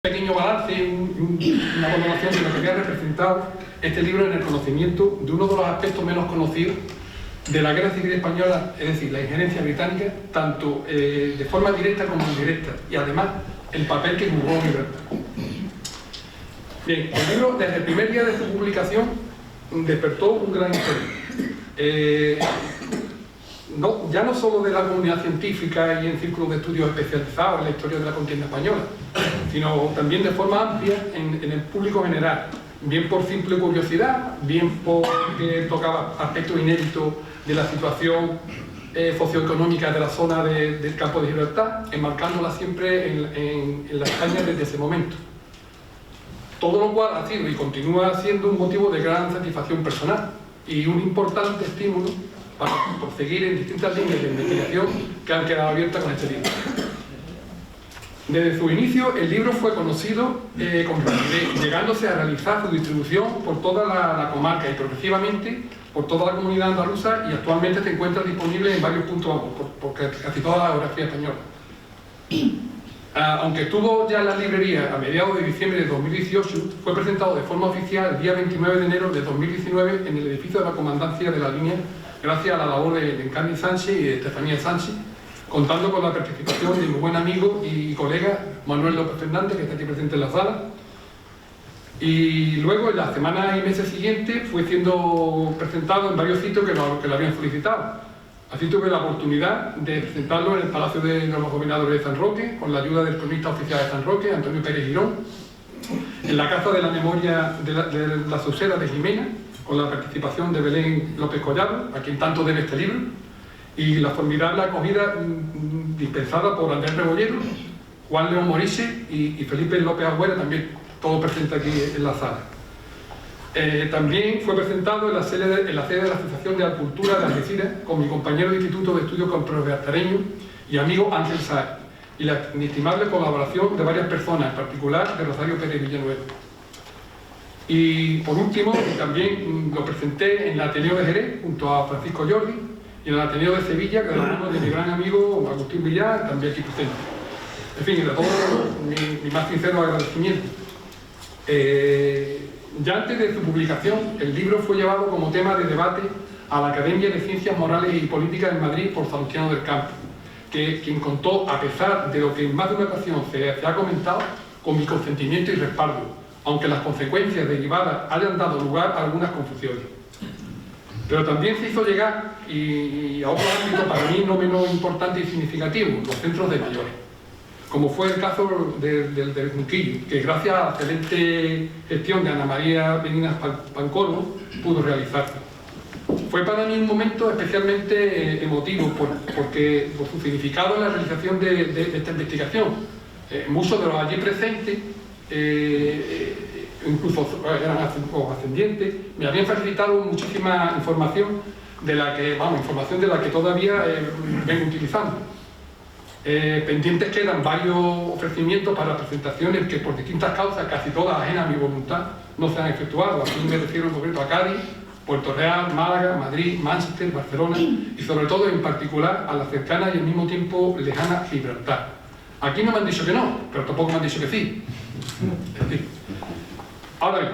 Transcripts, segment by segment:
Pequeño balance, una valoración de lo que había representado este libro en el conocimiento de uno de los aspectos menos conocidos de la Guerra Civil Española, es decir, la injerencia británica, tanto de forma directa como indirecta, y además el papel que jugó Gibraltar. Bien, el libro desde el primer día de su publicación despertó un gran interés. Ya no solo de la comunidad científica y en círculos de estudios especializados en la historia de la contienda española, sino también de forma amplia en el público general, bien por simple curiosidad, bien porque tocaba aspectos inéditos de la situación socioeconómica de la zona del campo de Gibraltar, enmarcándola siempre en la España desde ese momento. Todo lo cual ha sido y continúa siendo un motivo de gran satisfacción personal y un importante estímulo para proseguir en distintas líneas de investigación que han quedado abiertas con este libro. Desde su inicio, el libro fue conocido con rapidez, llegándose a realizar su distribución por toda la comarca y progresivamente por toda la comunidad andaluza, y actualmente se encuentra disponible en varios puntos por casi toda la geografía española. Aunque estuvo ya en las librerías a mediados de diciembre de 2018, fue presentado de forma oficial el día 29 de enero de 2019 en el edificio de la Comandancia de la Línea, gracias a la labor de Encarni Sánchez y de Estefanía Sánchez, contando con la participación de mi buen amigo y colega Manuel López Fernández, que está aquí presente en la sala. Y luego, en las semanas y meses siguientes, fue siendo presentado en varios sitios que lo habían solicitado. Así tuve la oportunidad de presentarlo en el Palacio de los Gobernadores de San Roque, con la ayuda del cronista oficial de San Roque, Antonio Pérez Girón, en la Casa de la Memoria de la Sauceda de Jimena, con la participación de Belén López Collado, a quien tanto debe este libro, y la formidable acogida dispensada por Andrés Rebollero, Juan León Moriche y Felipe López Agüera, también todo presente aquí en la sala. También fue presentado en la sede de la Asociación de Agricultura de Algeciras con mi compañero de Instituto de Estudios Controvertareños y amigo Ángel Sáez, y la inestimable colaboración de varias personas, en particular de Rosario Pérez Villanueva. Y por último, también lo presenté en el Ateneo de Jerez junto a Francisco Jordi, y en el Ateneo de Sevilla, que es uno de mi gran amigo Agustín Villar, también aquí presente. En fin, de todo mi más sincero agradecimiento. Ya antes de su publicación, el libro fue llevado como tema de debate a la Academia de Ciencias Morales y Políticas en Madrid por Salustiano del Campo, quien contó, a pesar de lo que en más de una ocasión se ha comentado, con mi consentimiento y respaldo, aunque las consecuencias derivadas hayan dado lugar a algunas confusiones. Pero también se hizo llegar, y a otro ámbito para mí no menos importante y significativo, los centros de mayores, como fue el caso del Junquillo, que gracias a la excelente gestión de Ana María Meninas Pancorbo pudo realizarse. Fue para mí un momento especialmente emotivo por su significado en la realización de esta investigación. Muchos de los allí presentes, incluso eran ascendientes, me habían facilitado muchísima información de la que todavía vengo utilizando. Pendientes quedan varios ofrecimientos para presentaciones que por distintas causas, casi todas ajenas a mi voluntad, no se han efectuado. Aquí me refiero en concreto a Cádiz, Puerto Real, Málaga, Madrid, Manchester, Barcelona y sobre todo en particular a la cercana y al mismo tiempo lejana Gibraltar. Aquí no me han dicho que no, pero tampoco me han dicho que sí. Ahora bien,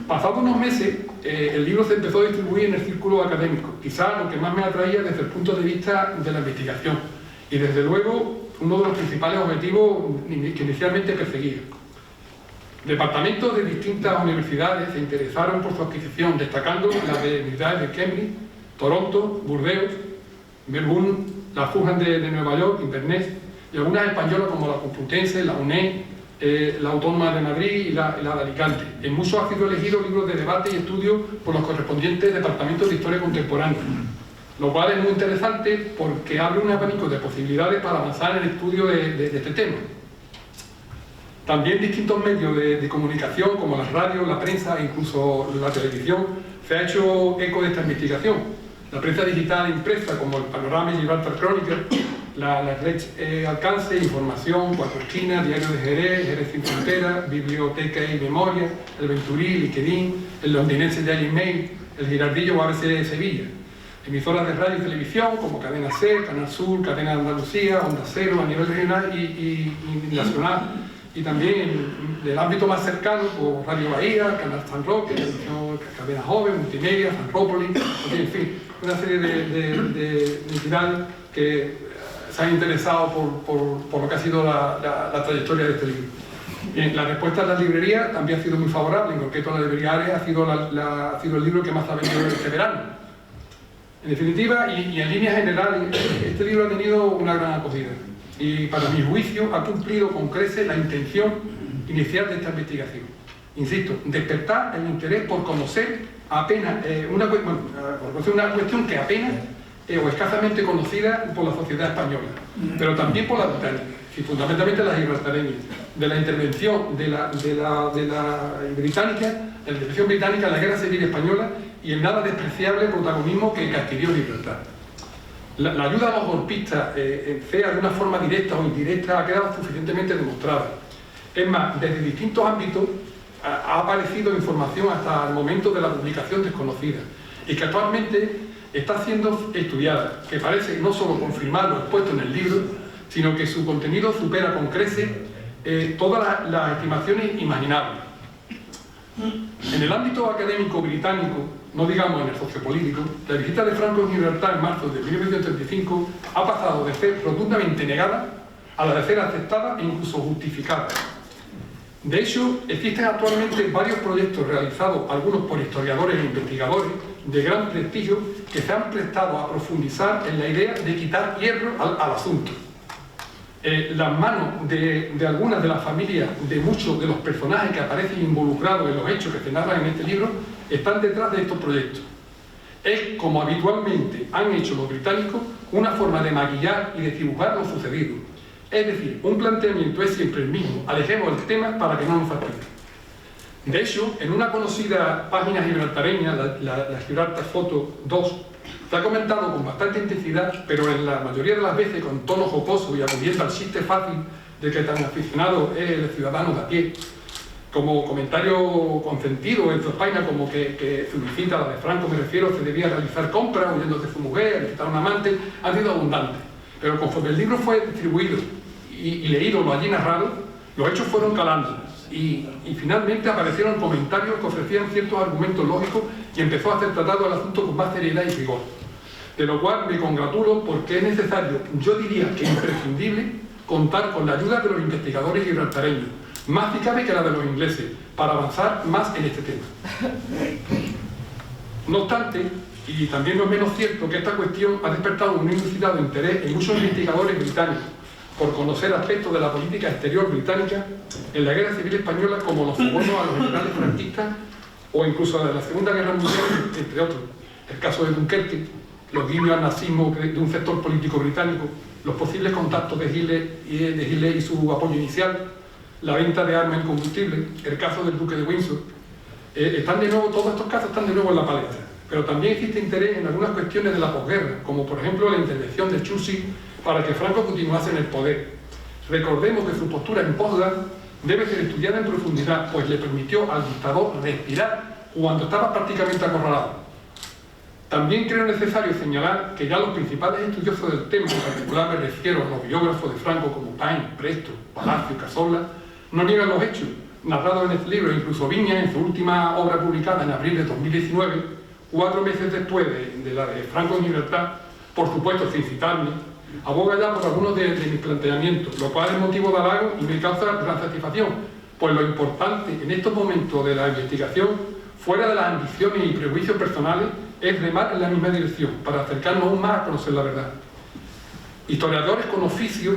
pasados unos meses, el libro se empezó a distribuir en el círculo académico, quizás lo que más me atraía desde el punto de vista de la investigación, y desde luego uno de los principales objetivos que inicialmente perseguía. Departamentos de distintas universidades se interesaron por su adquisición, destacando las de universidades de Cambridge, Toronto, Burdeos, Melbourne, la Fulham de Nueva York, Inverness, y algunas españolas como la Complutense, la UNED, la Autónoma de Madrid y la de Alicante. En muchos ha sido elegido libros de debate y estudio por los correspondientes departamentos de historia contemporánea, lo cual es muy interesante porque abre un abanico de posibilidades para avanzar en el estudio de este tema. También distintos medios de comunicación como las radios, la prensa e incluso la televisión se ha hecho eco de esta investigación. La prensa digital e impresa como el Panorama y Gibraltar Chronicle, la Red Alcance, Información, Cuatro Esquinas, Diario de Jerez, Jerez Sin Fronteras, Biblioteca y Memoria, El Venturí, LinkedIn, el londinense Daily Mail, el Girardillo o ABC de Sevilla. Emisoras de radio y televisión como Cadena SER, Canal Sur, Cadena Andalucía, Onda Cero a nivel regional y nacional, y también del ámbito más cercano, por Radio Bahía, Canal San Roque, Cadena Joven, Multimedia, Sanrópolis, en fin, una serie de entidades que se han interesado por lo que ha sido la trayectoria de este libro. Bien, la respuesta de las librerías también ha sido muy favorable, en concreto la librería Ares ha sido el libro que más ha vendido este verano. En definitiva, y en líneas generales, este libro ha tenido una gran acogida y, para mi juicio, ha cumplido con creces la intención inicial de esta investigación. Insisto, despertar el interés por conocer apenas una cuestión que apenas o escasamente conocida por la sociedad española, pero también por la británica, y fundamentalmente la gibraltareña, de la intervención de la intervención británica en la Guerra Civil Española y el nada despreciable protagonismo que adquirió Gibraltar. La ayuda a los golpistas, sea de una forma directa o indirecta, ha quedado suficientemente demostrada. Es más, desde distintos ámbitos ha aparecido información hasta el momento de la publicación desconocida y que actualmente está siendo estudiada, que parece no solo confirmar lo expuesto en el libro, sino que su contenido supera con creces todas las estimaciones imaginables. En el ámbito académico británico, no digamos en el sociopolítico, la visita de Franco en Gibraltar en marzo de 1935 ha pasado de ser rotundamente negada a la de ser aceptada e incluso justificada. De hecho, existen actualmente varios proyectos realizados, algunos por historiadores e investigadores de gran prestigio, que se han prestado a profundizar en la idea de quitar hierro al asunto. Las manos de algunas de las familias de muchos de los personajes que aparecen involucrados en los hechos que se narran en este libro están detrás de estos proyectos. Es, como habitualmente han hecho los británicos, una forma de maquillar y de dibujar lo sucedido. Es decir, un planteamiento es siempre el mismo: alejemos el tema para que no nos fastidie. De hecho, en una conocida página gibraltareña, la Gibraltar Photo 2, se ha comentado con bastante intensidad, pero en la mayoría de las veces con tono jocoso y acudiendo al chiste fácil de que tan aficionado es el ciudadano de a pie, como comentario consentido en su página, como que su visita, la de Franco me refiero, se debía realizar compras huyendo de su mujer, visitar a un amante, han sido abundantes. Pero conforme el libro fue distribuido y leído, lo allí narrado, los hechos fueron calando y finalmente aparecieron comentarios que ofrecían ciertos argumentos lógicos y empezó a ser tratado el asunto con más seriedad y rigor. De lo cual me congratulo, porque es necesario, yo diría que imprescindible, contar con la ayuda de los investigadores gibraltareños, más si cabe que la de los ingleses, para avanzar más en este tema. No obstante, y también no es menos cierto, que esta cuestión ha despertado un inusitado interés en muchos investigadores británicos por conocer aspectos de la política exterior británica en la Guerra Civil Española, como los sobornos a los generales franquistas o incluso de la Segunda Guerra Mundial, entre otros. El caso de Dunkerque, los guiños al nazismo de un sector político británico, los posibles contactos de Hitler y su apoyo inicial, la venta de armas incombustibles, el caso del duque de Windsor. Todos estos casos están de nuevo en la palestra, pero también existe interés en algunas cuestiones de la posguerra, como por ejemplo la intervención de Churchill para que Franco continuase en el poder. Recordemos que su postura en Potsdam debe ser estudiada en profundidad, pues le permitió al dictador respirar cuando estaba prácticamente acorralado. También creo necesario señalar que ya los principales estudiosos del tema, en particular me refiero a los biógrafos de Franco como Paine, Presto, Palacio, Cazorla, no niegan los hechos narrados en este libro. Incluso Viñas, en su última obra publicada en abril de 2019, 4 meses después de la de Franco en Gibraltar, por supuesto sin citarme, aboga ya por algunos de mis planteamientos, lo cual es motivo de halago y me causa gran satisfacción, pues lo importante en estos momentos de la investigación, fuera de las ambiciones y prejuicios personales, es remar en la misma dirección, para acercarnos aún más a conocer la verdad. Historiadores con oficio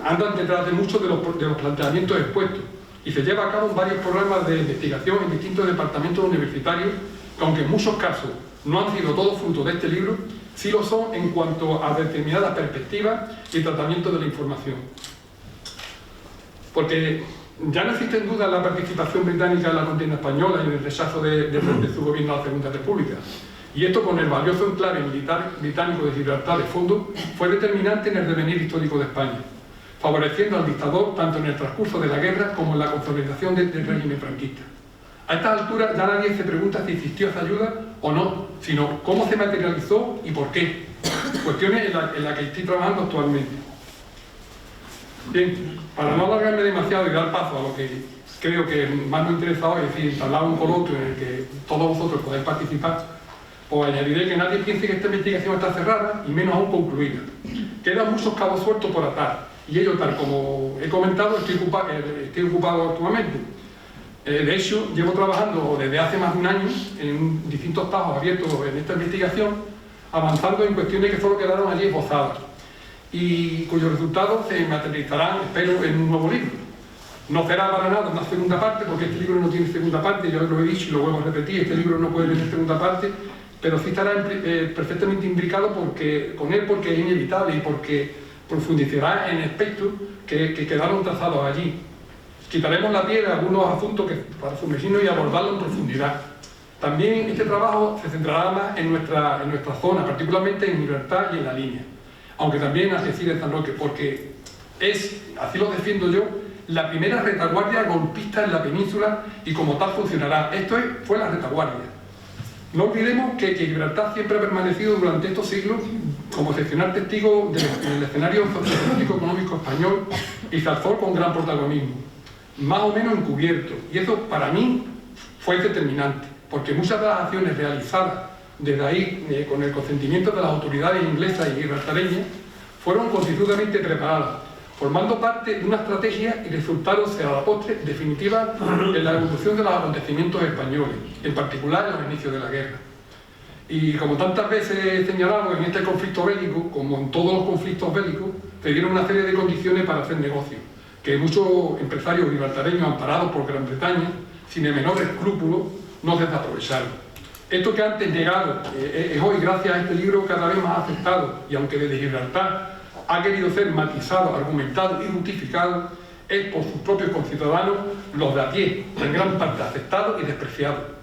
andan detrás de muchos de los planteamientos expuestos, y se lleva a cabo varios programas de investigación en distintos departamentos universitarios, que aunque en muchos casos no han sido todos fruto de este libro, sí lo son en cuanto a determinadas perspectivas y tratamiento de la información. Porque ya no existe en duda la participación británica en la contienda española y en el rechazo de su gobierno a la Segunda República. Y esto, con el valioso enclave militar británico de Gibraltar de fondo, fue determinante en el devenir histórico de España, favoreciendo al dictador tanto en el transcurso de la guerra como en la consolidación del régimen franquista. A estas alturas ya nadie se pregunta si existió esa ayuda o no, sino cómo se materializó y por qué. Cuestiones en las que estoy trabajando actualmente. Bien, para no alargarme demasiado y dar paso a lo que creo que más nos interesa hoy, es decir, entablar un coloquio en el que todos vosotros podáis participar, pues añadiré que nadie piense que esta investigación está cerrada y menos aún concluida. Quedan muchos cabos sueltos por atar y ello, tal como he comentado, estoy ocupado actualmente. De hecho, llevo trabajando desde hace más de un año en distintos tajos abiertos en esta investigación, avanzando en cuestiones que solo quedaron allí esbozadas y cuyos resultados se materializarán, espero, en un nuevo libro. No será para nada una segunda parte, porque este libro no tiene segunda parte, yo lo he dicho y lo vuelvo a repetir, este libro no puede tener segunda parte, pero sí estará perfectamente indicado porque es inevitable y porque profundizará en aspectos que quedaron trazados allí. Quitaremos la piel a algunos asuntos que para sumergirnos y abordarlos en profundidad. También este trabajo se centrará más en nuestra zona, particularmente en Gibraltar y en la línea. Aunque también a decir esta noche, porque es, así lo defiendo yo, la primera retaguardia golpista en la península y como tal funcionará. Esto fue la retaguardia. No olvidemos que Gibraltar siempre ha permanecido durante estos siglos como excepcional testigo del escenario sociopolítico económico español y se alzó con gran protagonismo, más o menos encubierto. Y eso para mí fue determinante, porque muchas de las acciones realizadas desde ahí, con el consentimiento de las autoridades inglesas y gibraltareñas, fueron constituidamente preparadas, formando parte de una estrategia y resultándose a la postre definitiva en la evolución de los acontecimientos españoles, en particular en los inicios de la guerra. Y como tantas veces he señalado, en este conflicto bélico, como en todos los conflictos bélicos, se dieron una serie de condiciones para hacer negocio, que muchos empresarios gibraltareños amparados por Gran Bretaña, sin el menor escrúpulo, no desaprovecharon. Esto que antes negado es hoy, gracias a este libro, cada vez más aceptado, y aunque desde Gibraltar ha querido ser matizado, argumentado y justificado, es por sus propios conciudadanos, los de a pie, en gran parte aceptado y despreciado.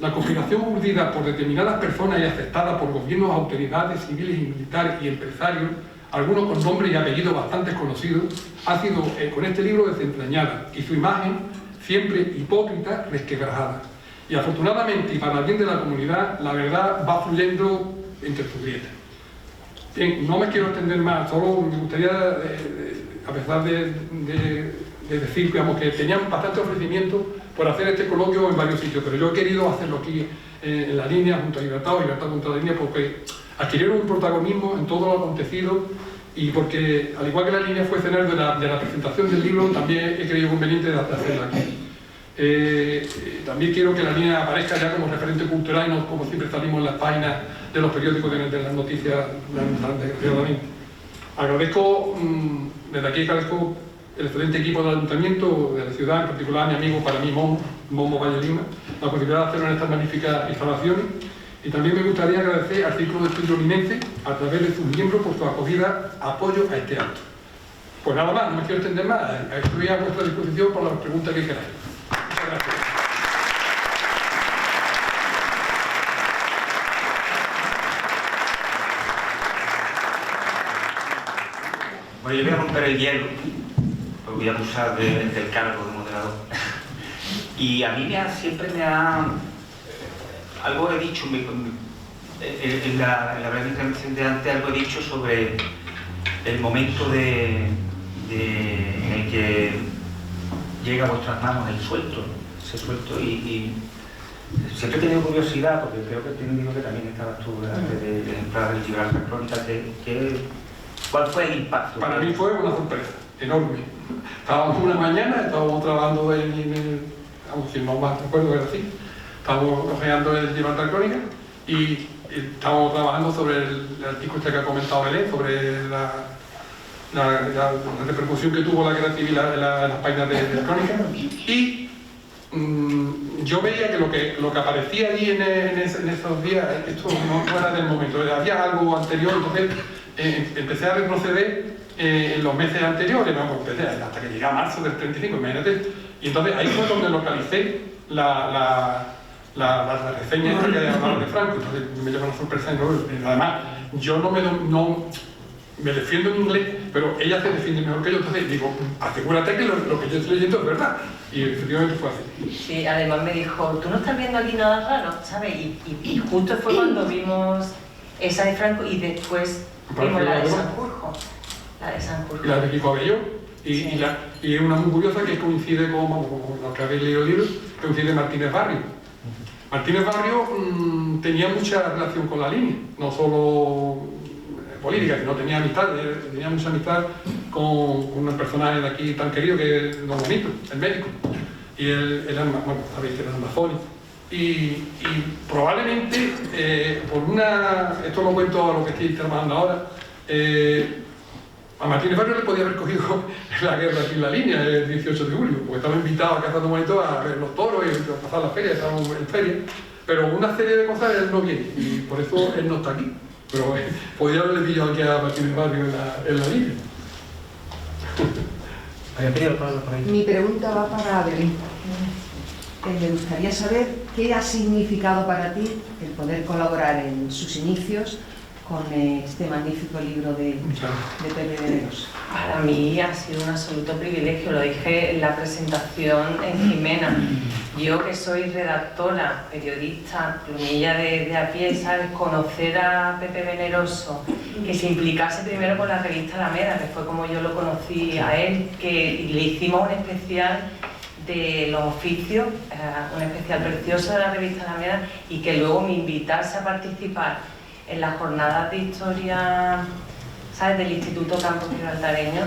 La conspiración urdida por determinadas personas y aceptada por gobiernos, autoridades civiles y militares y empresarios, algunos con nombres y apellidos bastante conocidos, ha sido con este libro desentrañada y su imagen siempre hipócrita, resquebrajada. Y afortunadamente, y para el bien de la comunidad, la verdad va fluyendo entre sus grietas. Bien, no me quiero extender más, solo me gustaría, a pesar de decir, digamos, que tenían bastante ofrecimiento por hacer este coloquio en varios sitios, pero yo he querido hacerlo aquí en la línea, junto a Gibraltar o Gibraltar contra la línea, porque adquirieron un protagonismo en todo lo acontecido y porque, al igual que la línea fue escenario de la presentación del libro, también he creído conveniente de hacerla aquí. También quiero que la línea aparezca ya como referente cultural y no como siempre salimos en las páginas de los periódicos de las noticias de agradezco, desde aquí agradezco el excelente equipo del ayuntamiento, de la ciudad, en particular a mi amigo, para mí Momo Valle Lima, la posibilidad de hacerlo en estas magníficas instalaciones. Y también me gustaría agradecer al Círculo de Estudio Linense, a través de sus miembros, por su acogida, apoyo a este acto. Pues nada más, no me quiero extender más, estoy a vuestra disposición por las preguntas que queráis. Muchas gracias. Bueno, yo voy a romper el hielo, porque voy a abusar del cargo de moderador. Y a mí siempre me ha... algo he dicho, en la breve intervención de antes, algo he dicho sobre el momento en el que llega a vuestras manos el suelto, ese suelto, y siempre he tenido curiosidad, porque creo que tiene un libro que también estabas tú antes de entrar en Gibraltar Crónica, ¿cuál fue el impacto? Para mí fue una sorpresa enorme. Estábamos una mañana, estábamos trabajando si no más recuerdo, era así, estábamos ojeando el Gibraltar Crónica y estábamos trabajando sobre el artículo que ha comentado Belén, sobre la repercusión que tuvo la guerra civil en las páginas de la crónica, y yo veía que lo que aparecía allí en esos días, esto no era del momento, había algo anterior, entonces empecé a retroceder en los meses anteriores, hasta que llegué a marzo del 35, imagínate, y entonces ahí fue donde localicé la reseña esta que hablaba de Franco, entonces me lleva una sorpresa enorme. Además, yo no me defiendo en inglés, pero ella se defiende mejor que yo, entonces digo, asegúrate que lo que yo estoy leyendo es verdad. Y efectivamente fue así. Sí, además me dijo, tú no estás viendo aquí nada raro, ¿sabes? Y justo fue cuando vimos esa de Franco y después vimos la de Sanjurjo. La de Sanjurjo. ¿Y la de Kiko Abello? Y es una muy curiosa que coincide con los que habéis leído el libro, que coincide Martínez Barrio. Martínez Barrio tenía mucha relación con la línea, no solo política, sino tenía mucha amistad con un personaje de aquí tan querido que es Don Benito, el médico. Y él era, bueno, sabéis que era masónico. Y probablemente, esto lo cuento a lo que estoy trabajando ahora, a Martínez Barrio le podía haber cogido la guerra aquí en la línea el 18 de julio, porque estaba invitado a Casa de Monito a ver los toros y a pasar la feria, estábamos en feria, pero una serie de cosas él no viene y por eso él no está aquí. Pero podría haberle pillado aquí a Martínez Barrio en la línea. Mi pregunta va para Belén. Me gustaría saber qué ha significado para ti el poder colaborar en sus inicios con este magnífico libro de Pepe Veneros. Para mí ha sido un absoluto privilegio, lo dije en la presentación en Jimena. Yo que soy redactora, periodista, plumilla de a pie, ¿sabes? Conocer a Pepe Veneroso, que se implicase primero con la revista Alameda, que fue como yo lo conocí a él, que le hicimos un especial de los oficios, un especial precioso de la revista Alameda, y que luego me invitase a participar en las jornadas de historia, ¿sabes?, del Instituto Campos Gibraltareño.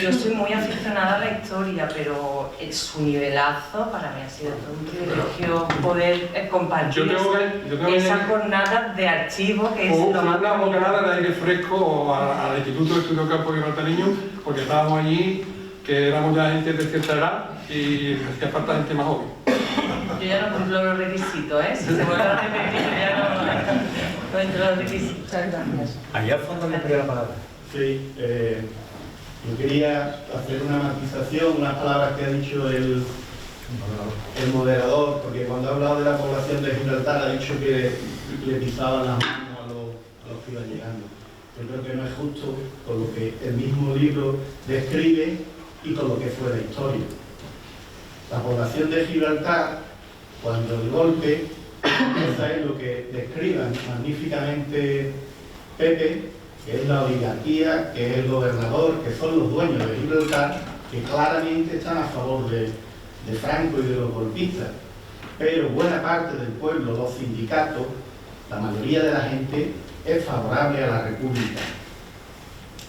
Yo soy muy aficionada a la historia, pero su nivelazo para mí ha sido todo un privilegio poder compartir esas jornadas de archivo, que es lo más una bocanada de aire fresco al Instituto de Estudios Campos Gibraltareño, porque estábamos allí, que éramos ya gente de cierta edad y hacía falta gente más joven. Yo ya no cumplo los requisitos, ¿eh? Si se vuelve a repetir, ya no entro los requisitos. Muchas gracias. Allá al fondo le pido la palabra. Sí, yo quería hacer una matización, unas palabras que ha dicho el moderador, porque cuando ha hablado de la población de Gibraltar ha dicho que le pisaban las manos a los que iban llegando. Yo creo que no es justo con lo que el mismo libro describe y con lo que fue la historia. La población de Gibraltar, cuando el golpe empieza, es lo que describe magníficamente Pepe, que es la oligarquía, que es el gobernador, que son los dueños de Gibraltar, que claramente están a favor de Franco y de los golpistas. Pero buena parte del pueblo, los sindicatos, la mayoría de la gente es favorable a la República.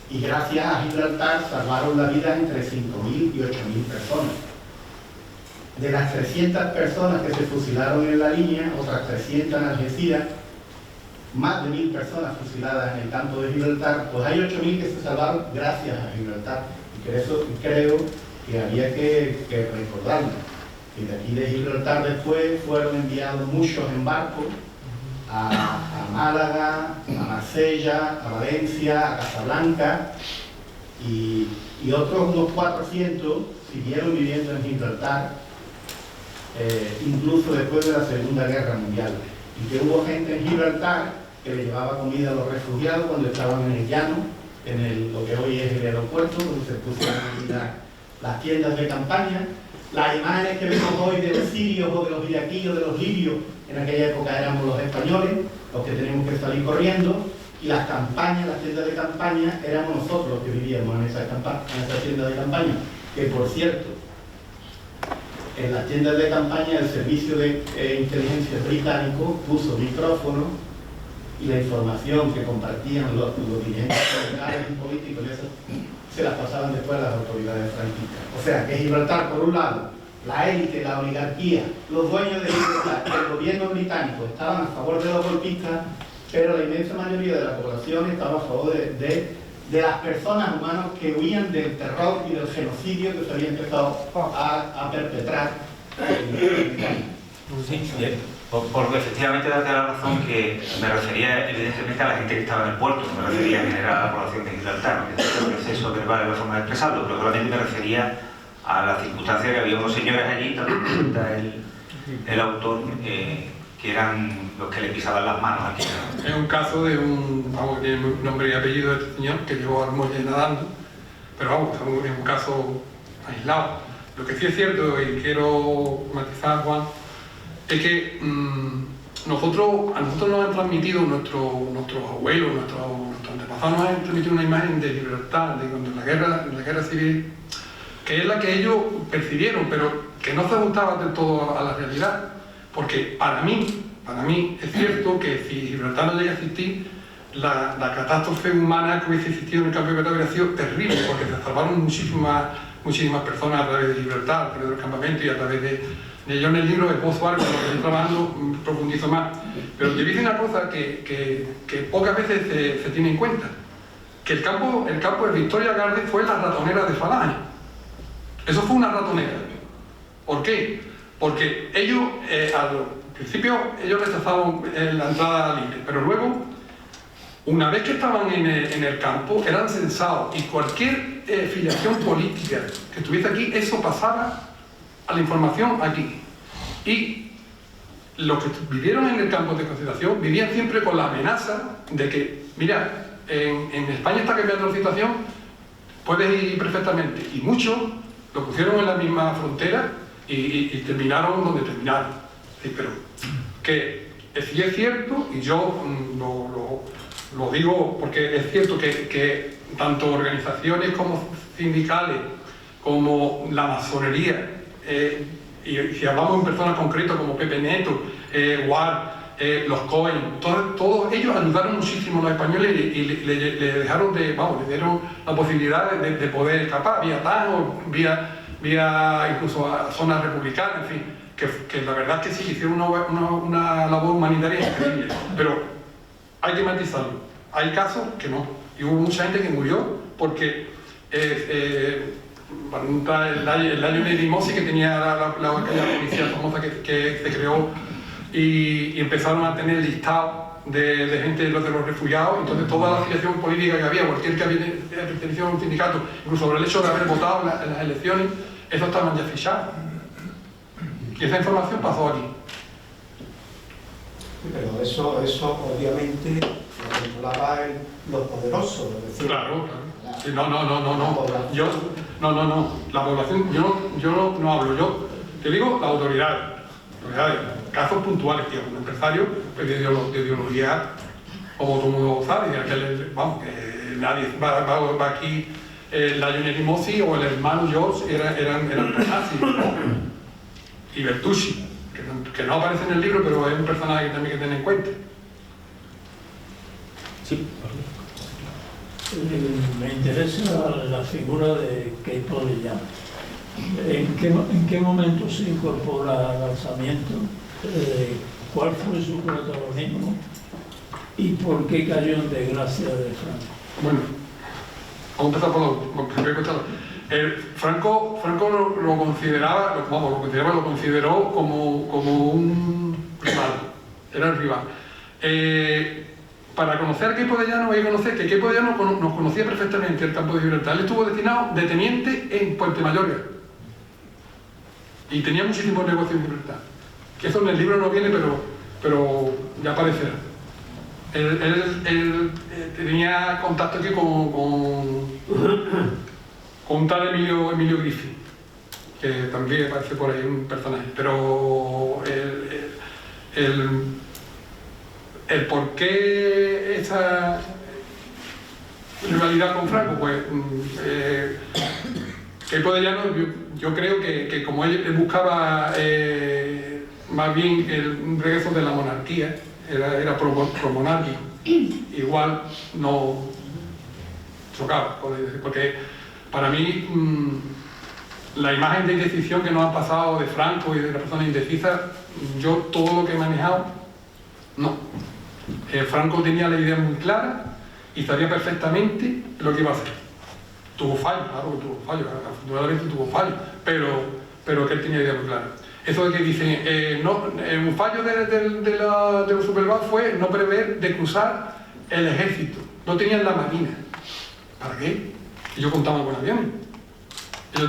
Y gracias a Gibraltar salvaron la vida entre 5.000 y 8.000 personas. De las 300 personas que se fusilaron en la línea, otras 300 en Algeciras, más de 1.000 personas fusiladas en el campo de Gibraltar, pues hay 8.000 que se salvaron gracias a Gibraltar. Y por eso creo que había que recordarlo. Y de aquí de Gibraltar después fueron enviados muchos en barco a Málaga, a Marsella, a Valencia, a Casablanca, y otros unos 400 siguieron viviendo en Gibraltar, incluso después de la Segunda Guerra Mundial. Y que hubo gente en Gibraltar que le llevaba comida a los refugiados cuando estaban en el llano, lo que hoy es el aeropuerto, donde se pusieron las tiendas de campaña. Las imágenes que vemos hoy de los sirios o de los iraquíes o de los libios, en aquella época éramos los españoles, los que teníamos que salir corriendo, y las campañas, las tiendas de campaña, éramos nosotros los que vivíamos en esa tienda de campaña. Que por cierto, en las tiendas de campaña el servicio de inteligencia británico puso micrófono y la información que compartían los dirigentes militares y políticos se las pasaban después a las autoridades franquistas. O sea que Gibraltar, por un lado, la élite, la oligarquía, los dueños de Gibraltar, el gobierno británico estaban a favor de los golpistas, pero la inmensa mayoría de la población estaba a favor de las personas humanas que huían del terror y del genocidio que se había empezado a perpetrar. Sí, porque efectivamente darte la razón que me refería evidentemente a la gente que estaba en el puerto, no me refería en general a la población de Gibraltar, que es eso verbal es la forma de expresarlo, pero solamente me refería a la circunstancia de que había unos señores allí, también cuenta el autor, que eran los que le pisaban las manos aquí. Es un caso de tiene nombre y apellido de este señor que llegó al muelle nadando, pero vamos, es un caso aislado. Lo que sí es cierto, y quiero matizar, Juan, es que a nosotros nos han transmitido nuestros abuelos, nuestros antepasados nos han transmitido una imagen de libertad, de cuando en la guerra civil, que es la que ellos percibieron, pero que no se ajustaba del todo a la realidad. Porque para mí es cierto que si Gibraltar no llega a existir, la catástrofe humana que hubiese existido en el campo de Gibraltar hubiera sido terrible, porque se salvaron muchísimas personas a través de Gibraltar, a través de los campamentos y a través de yo en el libro de Pozo Arco, lo que estoy trabajando, profundizo más. Pero te dice una cosa que pocas veces se tiene en cuenta, que el campo de Victoria Gardens fue la ratonera de Falange. Eso fue una ratonera. ¿Por qué? Porque ellos, al principio, ellos rechazaban la entrada libre, pero luego, una vez que estaban en el campo, eran censados y cualquier filiación política que estuviese aquí, eso pasaba a la información aquí. Y los que vivieron en el campo de concentración vivían siempre con la amenaza de que, mira, en España está cambiando la situación, puedes ir perfectamente. Y muchos lo pusieron en la misma frontera y terminaron donde terminaron. Sí, pero que sí es cierto, y yo lo digo porque es cierto que tanto organizaciones como sindicales, como la masonería, y si hablamos en personas concretas como Pepe Neto, Guar, los Cohen, todos ellos ayudaron muchísimo a los españoles y le dejaron le dieron la posibilidad de poder escapar vía Tajo, vía incluso a zonas republicanas, en fin, que la verdad es que sí hicieron una labor humanitaria increíble, pero hay que matizarlo. Hay casos que no, y hubo mucha gente que murió porque el Lionel Rimossi, que tenía aquella policía famosa que se creó, y empezaron a tener listado de gente de los refugiados. Entonces toda la afiliación política que había, cualquier que había pertenecido a un sindicato, incluso sobre el hecho de haber votado en las elecciones, eso estaban ya fichados. Y esa información pasó aquí. Pero eso obviamente lo controlaban los poderosos, es decir, claro. Sí, no. La población, yo no hablo, yo te digo la autoridad. Casos puntuales, tío, un empresario pues, de ideología, como todo el mundo sabe, que nadie va aquí, la Lionel Rimossi o el hermano George eran nazis, ¿no? Y Bertucci, que no aparece en el libro, pero es un personaje que también hay que tener en cuenta. Sí. Me interesa la figura de Queipo de Llano. ¿En qué momento se incorpora al alzamiento? ¿Cuál fue su protagonismo? ¿Y por qué cayó en desgracia de Franco? Bueno, vamos a empezar por lo primero. Franco lo consideró como un rival, era el rival. Para conocer a Queipo de Llano hay que conocer que Queipo de Llano nos conocía perfectamente el campo de Gibraltar. Él estuvo destinado de teniente en Puente Mayorga y tenía muchísimos negocios en Gibraltar. Que eso en el libro no viene, pero ya aparecerá. Él tenía contacto aquí con un tal Emilio Griffith, que también aparece por ahí un personaje. Pero el por qué esa rivalidad con Franco, pues Queipo de Llano, yo creo que como él buscaba más bien un regreso de la monarquía, era pro-monárquico, igual no chocaba, porque para mí la imagen de indecisión que nos ha pasado de Franco y de la persona indecisa, yo todo lo que he manejado, no. Franco tenía la idea muy clara y sabía perfectamente lo que iba a hacer. Tuvo fallos, claro que tuvo fallos, afortunadamente tuvo fallos, pero que él tenía la idea muy clara. Eso de que dicen, un fallo de los Superbad fue no prever de cruzar el ejército, no tenían la marina. ¿Para qué? Ellos contaban con aviones.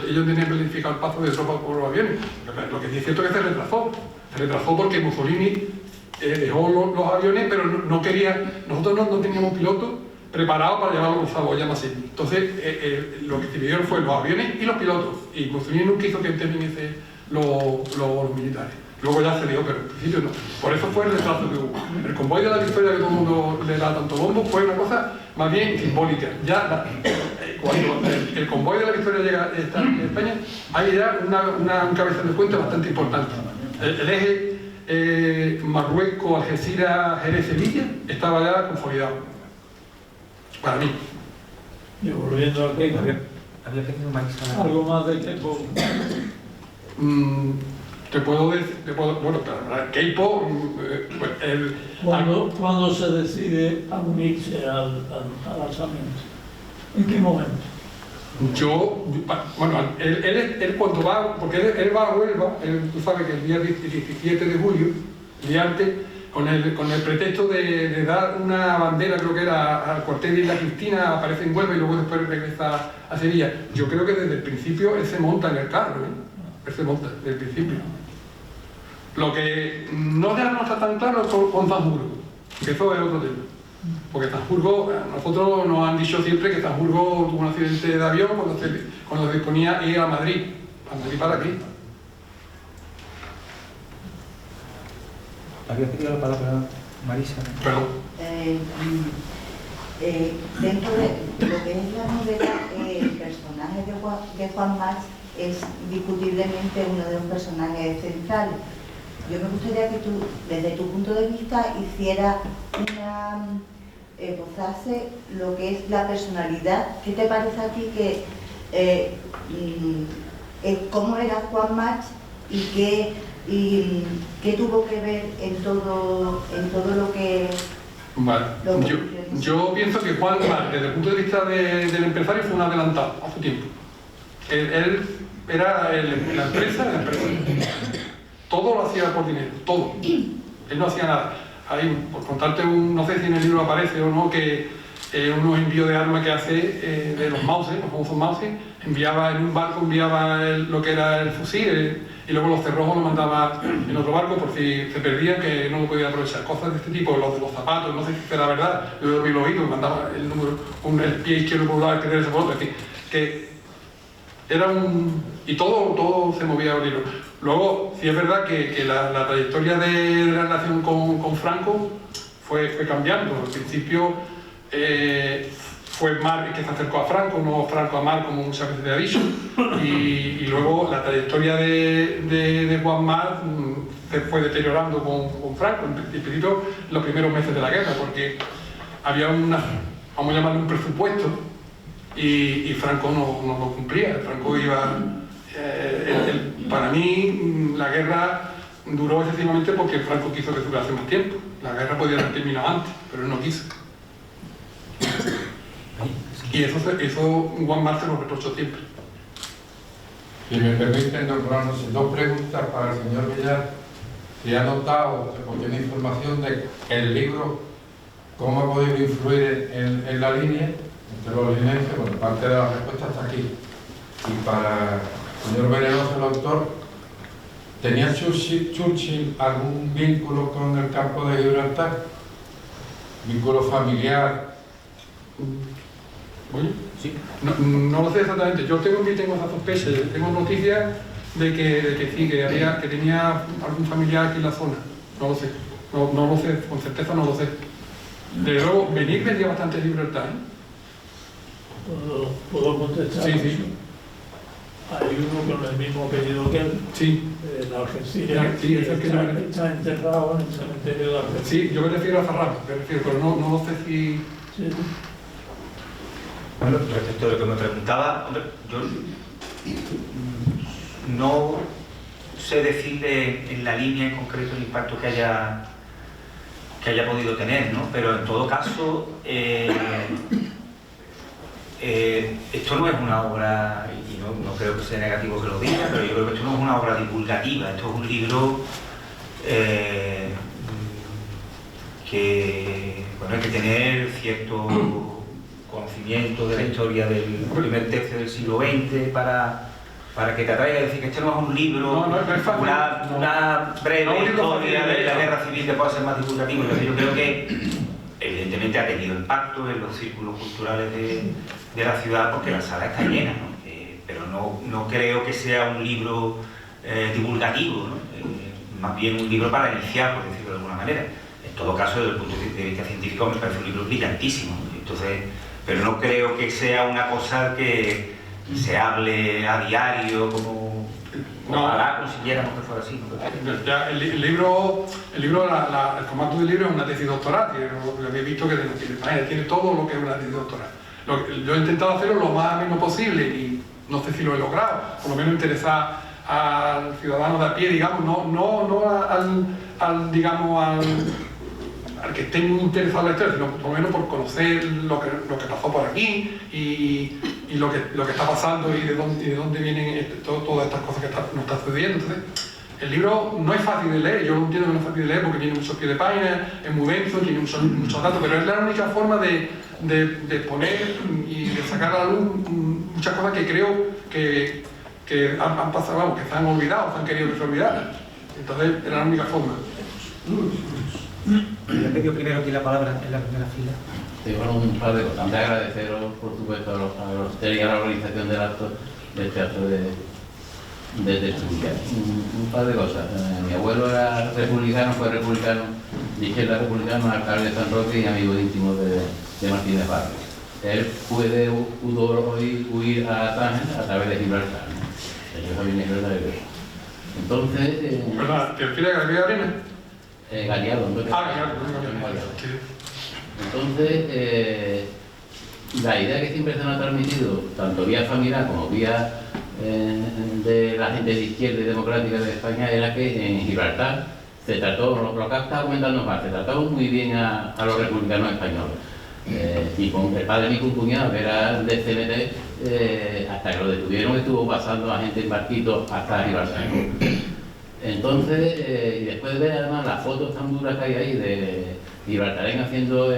Ellos tenían planificado el paso de tropas por los aviones. Lo que sí es cierto es que se retrasó porque Mussolini dejó los aviones, pero no quería, nosotros no teníamos pilotos preparados para llevarlos a Saboya Masini. Entonces, lo que dividieron fue los aviones y los pilotos, y Mussolini nunca hizo que interviniesen los militares. Luego ya se dio, pero en principio no. Por eso fue el retraso que hubo. El convoy de la Victoria, que todo el mundo le da tanto bombo, fue una cosa más bien simbólica. Ya cuando el convoy de la Victoria llega a España, hay ya un cabezal de puente bastante importante. El eje Marruecos, Algeciras, Jerez, Sevilla estaba ya consolidado. Para mí. Y volviendo a Keipo, Había pedido Marisa. algo más de Keipo. Te puedo decir, bueno, Keipo, ¿Cuándo se decide a unirse al alzamiento? ¿En qué momento? Bueno, él cuando va, porque él va a Huelva, tú sabes que el día 17 de julio, el día antes, con el pretexto de dar una bandera, creo que era al cuartel de Isla Cristina, aparece en Huelva y luego después regresa a Sevilla. Yo creo que desde el principio él se monta en el carro, él se monta desde el principio. Lo que no ya no está tan claro es con Sanjurjo, que eso es otro tema. Porque Sanjurjo, nosotros nos han dicho siempre que Sanjurjo tuvo un accidente de avión cuando se disponía a ir a Madrid. ¿A Madrid para qué? Había pedido la palabra Marisa. Perdón. Dentro de lo que es la novela, el personaje de Juan March es discutiblemente uno de los personajes centrales. Yo me gustaría que tú, desde tu punto de vista, hicieras esbozase lo que es la personalidad. ¿Qué te parece a ti cómo era Juan March y qué tuvo que ver en todo lo que... Vale. Yo pienso que Juan March, desde el punto de vista del empresario, fue un adelantado a su tiempo. Él era la empresa. Todo lo hacía por dinero, todo. Él no hacía nada. Hay, por contarte no sé si en el libro aparece o no, que unos envíos de armas que hace de los Mauser, los famosos Mauser, en un barco enviaba lo que era el fusil y luego los cerrojos lo mandaba en otro barco por si se perdían, que no lo podía aprovechar. Cosas de este tipo, los de los zapatos, no sé si era verdad, yo lo oído, mandaba el número, el pie izquierdo por un lado, el pie derecho por otro, en fin, que era y todo se movía a abrirlo. Luego, sí es verdad que la trayectoria de la relación con Franco fue cambiando. Al principio fue March que se acercó a Franco, no Franco a March, como muchas veces te ha dicho. Y luego la trayectoria de Juan March se fue deteriorando con Franco, en principio los primeros meses de la guerra, porque había vamos a llamarle un presupuesto, y Franco no lo cumplía. Franco iba... para mí, la guerra duró excesivamente porque Franco quiso que durase más tiempo. La guerra podía haber terminado antes, pero él no quiso. Y eso Juan March se lo reprochó siempre. Si me permiten, don Cronos, dos preguntas para el señor Villar. Si ha notado o tiene información de el libro, cómo ha podido influir en la línea, entre los lineanses. Bueno, parte de la respuesta está aquí. Y para el señor Venenoso, el autor, ¿tenía Churchill algún vínculo con el campo de Gibraltar? ¿Vínculo familiar? Oye, sí. No lo sé exactamente. Yo tengo esa sospecha. Tengo noticias de que sí, que tenía algún familiar aquí en la zona. No lo sé. No lo sé, con certeza no lo sé. Desde luego, Benir vendía bastante Gibraltar, ¿Puedo contestar? Sí. Hay uno con el mismo apellido que él, sí. En Algeciras, sí, está enterrado en el cementerio de Algeciras. Sí, yo me refiero a Ferraro, pero no lo sé si... Sí. Bueno, respecto a lo que me preguntaba, hombre, yo no sé decirle en la línea en concreto el impacto que haya podido tener, ¿no? Pero en todo caso, esto no es una obra, y no creo que sea negativo que lo diga, pero yo creo que esto no es una obra divulgativa, esto es un libro que hay que tener cierto conocimiento de la historia del primer tercio del siglo XX para que te atraiga a decir que este no es un libro, una breve historia de la guerra civil que pueda ser más divulgativo. Entonces yo creo que evidentemente ha tenido impacto en los círculos culturales de la ciudad porque la sala está llena, ¿no? Pero no creo que sea un libro divulgativo, ¿no? Más bien un libro para iniciar, por decirlo de alguna manera. En todo caso, desde el punto de vista científico me parece un libro brillantísimo, ¿no? Entonces, pero no creo que sea una cosa que se hable a diario, como ojalá consiguiéramos que fuera así. Ya, el libro, el formato del libro es una tesis doctoral, yo había visto que tiene todo lo que es una tesis doctoral. Yo he intentado hacerlo lo más ameno posible y no sé si lo he logrado, por lo menos interesar al ciudadano de a pie, digamos, no al que esté muy interesado en la historia, sino por lo menos por conocer lo que pasó por aquí y lo que está pasando y de dónde vienen todas estas cosas que nos están sucediendo. Entonces, el libro no es fácil de leer, yo lo entiendo que no es fácil de leer porque tiene muchos pies de página, es muy denso, tiene muchos datos, pero es la única forma de poner y de sacar a la luz muchas cosas que creo que han pasado, vamos, que se han olvidado, se han querido que se olvidaran. Entonces, era la única forma. Le pido primero aquí la palabra en la primera fila. Sí, bueno, un par de cosas. Antes de agradeceros, por supuesto, a ustedes y a la organización del acto del teatro de Tertulia. Un par de cosas. Mi abuelo era republicano, fue republicano, de izquierda republicano, alcalde de San Roque y amigo íntimo de Martínez Barrio. Él pudo huir a Tánger a través de Gibraltar, ¿no? Ellos habían ido de guerra. Entonces... ¿Perdona, te refieres a García Arenas? Galeado, ¿no? Galeado. Entonces, la idea que siempre se nos ha transmitido, tanto vía familiar como vía de la gente de izquierda y democrática de España, era que en Gibraltar se trató, lo que estaba comentando más, se trató muy bien a los republicanos españoles. Y con el padre de mi cuñado, que era del CNT, hasta que lo detuvieron, estuvo pasando a gente en barquitos hasta Gibraltar. Entonces, y después de ver además las fotos tan duras que hay ahí de gibraltareños haciendo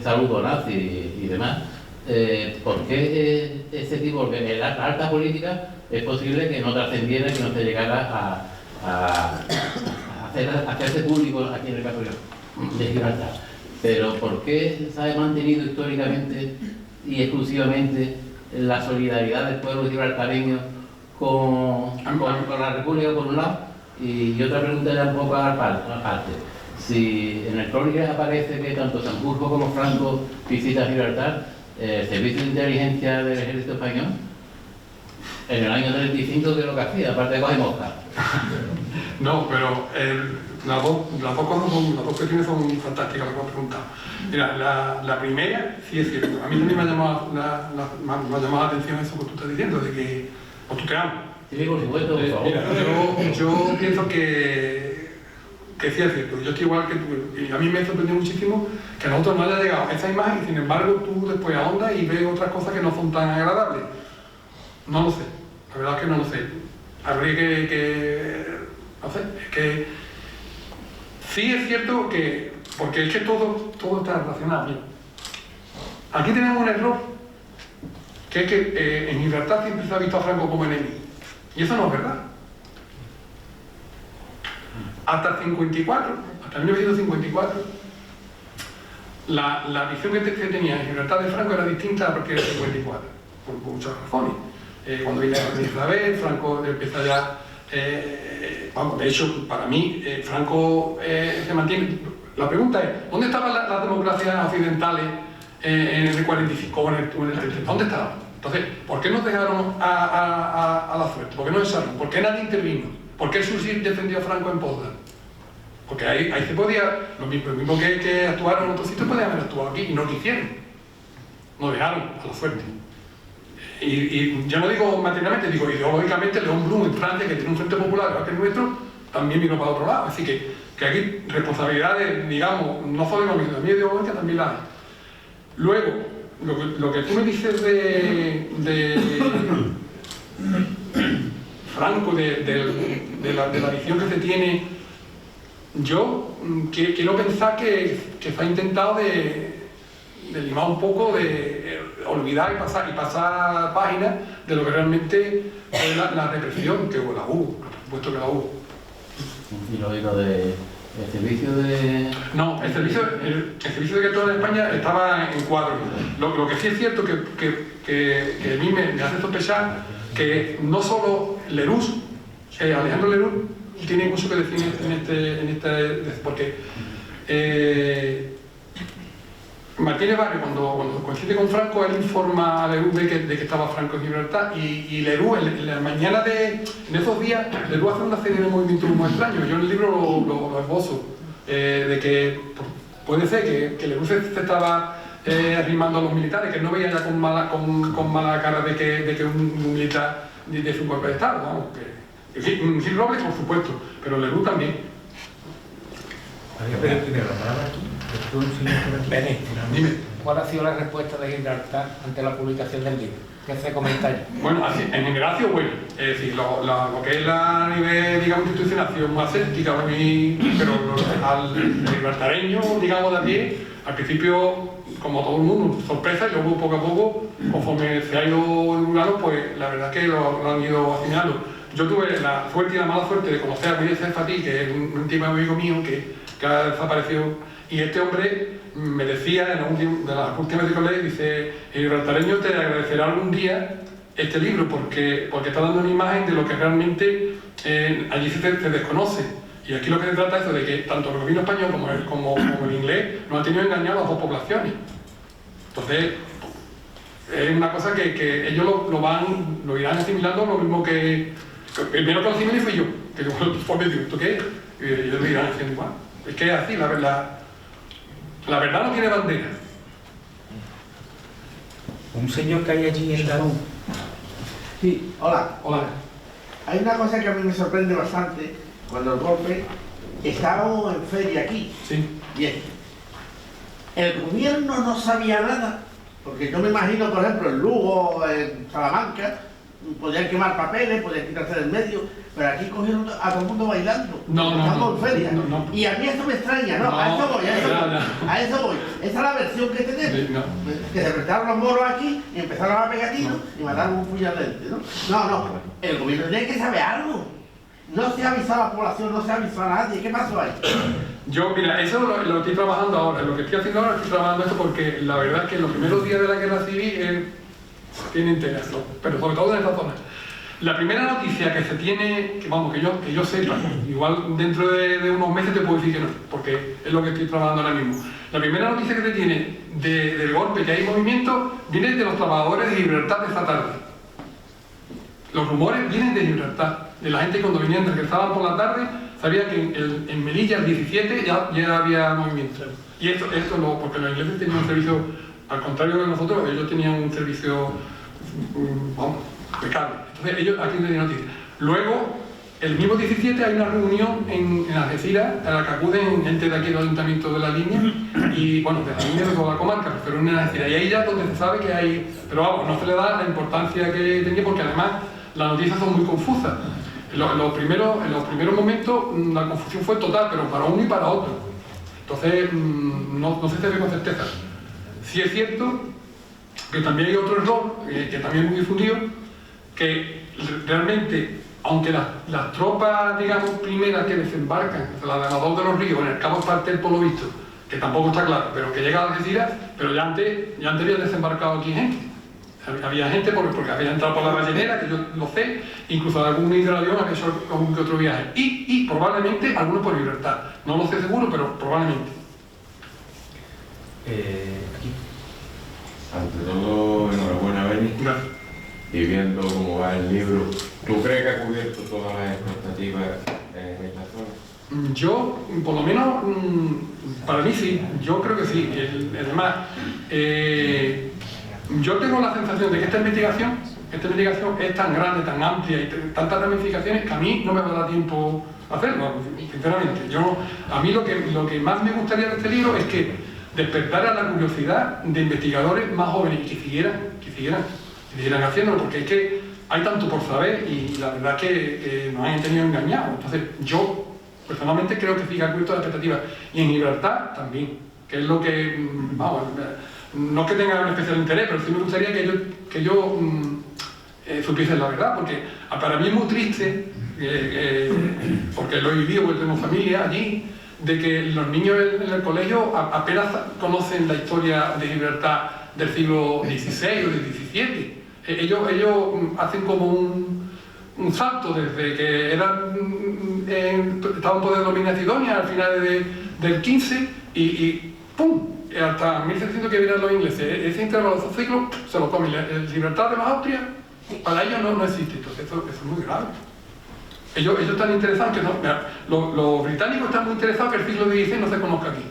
saludo nazi y demás, ¿por qué ese tipo? Porque en la alta política es posible que no trascendiera, que no se llegara a hacerse público aquí en el caso de Gibraltar. Pero ¿por qué se ha mantenido históricamente y exclusivamente la solidaridad del pueblo gibraltareño con la República por un lado? Y otra pregunta ya un poco aparte. Si en el crónica aparece que tanto Sanjurjo como Franco visitan Gibraltar, el servicio de inteligencia del ejército español, en el año 35, ¿qué es lo que hacía? Aparte de coger mosca. No, pero las dos cuestiones son fantásticas las que has preguntado. Mira, la primera, sí es cierto. A mí también me ha llamado la atención eso que tú estás diciendo, de que os tuteamos. Sí, por supuesto, por favor. Mira, yo pienso que sí es cierto. Yo estoy igual que tú. Y a mí me sorprendió muchísimo que a nosotros no haya llegado esa imagen y sin embargo tú después ahondas y ves otras cosas que no son tan agradables. No lo sé. La verdad es que no lo sé. Habría que no sé, es que sí es cierto que, porque es que todo está relacionado. Mira, aquí tenemos un error, que es que en Gibraltar siempre se ha visto a Franco como enemigo. Y eso no es verdad. Hasta el 54, hasta 1954, la visión que tenía en Gibraltar de Franco era distinta a partir del 54, por muchas razones. Cuando viene la reina Isabel, Franco empieza ya... de hecho, para mí, Franco se mantiene... La pregunta es, ¿dónde estaban las democracias occidentales en el 45 o en el 30? ¿Dónde estaban? Entonces, ¿por qué nos dejaron a la suerte? ¿Por qué no echaron? ¿Por qué nadie intervino? ¿Por qué el Sursit defendió a Franco en Potsdam? Porque ahí se podía, lo mismo que actuaron en otros sitios, podían haber actuado aquí y no lo hicieron. Nos dejaron a la suerte. Y yo no digo materialmente, digo ideológicamente. León Blum en Francia, que tiene un frente popular igual que el nuestro, también vino para otro lado. Así que aquí responsabilidades, digamos, no solo económicas, también ideológicas también las hay. Luego, lo que tú me dices de Franco, de la visión que se tiene, yo quiero pensar que se ha intentado de limar un poco, de olvidar y pasar páginas de lo que realmente fue la represión que hubo, la hubo, por supuesto que la hubo. Y lo de el servicio de... No, el servicio de director en España estaba en cuadro. Lo que sí es cierto que a mí me hace sospechar que no solo Lerús, Alejandro Lerús, tiene mucho que decir en este porque Martínez Barrio, cuando coincide con Franco, él informa a Lerú de que estaba Franco en Gibraltar, y Lerú, en la mañana en esos días, Lerú hace una serie de movimientos muy extraños. Yo en el libro lo esbozo, de que puede ser que Lerú se estaba arrimando a los militares, que no veía ya con mala cara de que un militar de su golpe de Estado, vamos, que Gil Robles, por supuesto, pero Lerú también. Primero, la palabra aquí. Dime. ¿Cuál ha sido la respuesta de Gibraltar ante la publicación del libro? ¿Qué se comenta allí? Bueno, en general ha sido bueno. Es decir, lo que es a nivel, digamos, institucional ha sido muy aséptica, pero al gibraltareño, digamos, de aquí, al principio, como todo el mundo, sorpresa, y luego poco a poco, conforme se ha ido divulgando, pues la verdad es que lo han ido asimilando. Yo tuve la suerte y la mala suerte de conocer a William Fatih, que es un íntimo amigo mío que ha desaparecido. Y este hombre me decía, de las últimas que leí, dice: el gibraltareño te agradecerá algún día este libro porque está dando una imagen de lo que realmente allí se desconoce. Y aquí lo que se trata es de que tanto el gobierno español como el inglés nos han tenido engañados a las dos poblaciones. Entonces, es una cosa que ellos lo irán asimilando, lo mismo que el primero que lo asimilé fui yo, que fue medio, ¿esto qué es? Y ellos me irán haciendo igual. Es que es así, la verdad no tiene bandera. Un señor que hay allí en Darón. Sí, hola. Hay una cosa que a mí me sorprende bastante. Cuando el golpe, estábamos en feria aquí. Sí. Bien. El gobierno no sabía nada, porque yo me imagino, por ejemplo, en Lugo, en Salamanca, podían quemar papeles, podían quitarse del medio, pero aquí cogieron a todo el mundo bailando. Estamos en feria. Y a mí eso me extraña, ¿no? A eso voy. Esa es la versión que tenemos. Que se prestaron los moros aquí y empezaron a pegar tiros y mataron un puñal de gente, ¿no? No. El gobierno tiene que saber algo. No se ha avisado a la población, no se ha avisado a nadie. ¿Qué pasó ahí? Yo, mira, eso lo estoy trabajando ahora. Lo que estoy haciendo ahora, estoy trabajando esto porque la verdad es que en los primeros días de la guerra civil tiene interés, pero sobre todo en esta zona. La primera noticia que se tiene, que yo sepa, igual dentro de unos meses te puedo decir que no, porque es lo que estoy trabajando ahora mismo. La primera noticia que se tiene del golpe, que hay movimiento, viene de los trabajadores de Gibraltar de esta tarde. Los rumores vienen de Gibraltar, de la gente que cuando venían, regresaban por la tarde, sabía que en Melilla, el 17, ya había movimiento. Y porque los ingleses tenían un servicio, al contrario de nosotros, ellos tenían un servicio, impecable. Entonces ellos aquí tenían noticias. Luego, el mismo 17 hay una reunión en Algeciras, a la que acuden gente de aquí del Ayuntamiento de la Línea, y bueno, de la Línea de toda la comarca, pero en Algeciras. Y ahí ya donde se sabe que hay, pero vamos, no se le da la importancia que tenía, porque además las noticias son muy confusas. En los primeros momentos la confusión fue total, pero para uno y para otro. Entonces no se sabe con certeza. Sí es cierto que también hay otro error, que también es muy difundido, que realmente, aunque las tropas, digamos, primeras que desembarcan, la de Amador de los Ríos, en el Cabo Espartel, por lo visto, que tampoco está claro, pero que llega a Algeciras, pero ya antes habían desembarcado aquí gente. Había gente porque había entrado por la ballenera, que yo lo sé, incluso algún hidroavión había hecho algún que otro viaje. Y probablemente algunos por Gibraltar. No lo sé seguro, pero probablemente. Aquí. Ante todo, enhorabuena, Beni. Gracias. Y viendo cómo va el libro, ¿tú crees que ha cubierto todas las expectativas en esta zona? Yo, por lo menos, para mí sí, yo creo que sí. Además, yo tengo la sensación de que esta investigación es tan grande, tan amplia y tantas ramificaciones que a mí no me va a dar tiempo a hacerlo, sinceramente. A mí lo que más me gustaría de este libro es que despertara la curiosidad de investigadores más jóvenes que siguieran haciéndolo, porque es que hay tanto por saber y la verdad es que nos han tenido engañados. Entonces yo personalmente creo que sí que ha cubierto las expectativas, y en Gibraltar también, que es lo que, vamos, no es que tenga un especial interés, pero sí me gustaría que yo supiese la verdad, porque para mí es muy triste, porque lo he vivido, porque tengo familia allí, de que los niños en el colegio apenas conocen la historia de Gibraltar del siglo XVI o del XVII. Ellos hacen como un salto desde que estaban en poder de Dominia Sidonia al final del XV y ¡pum! hasta 1700 que vienen los ingleses, ese intervalo de esos ciclos se lo comen. El Gibraltar de los Austrias, para ellos no existe, entonces eso es muy grave. Ellos están interesados, que no, los británicos están muy interesados que el siglo XVI no se conozca aquí.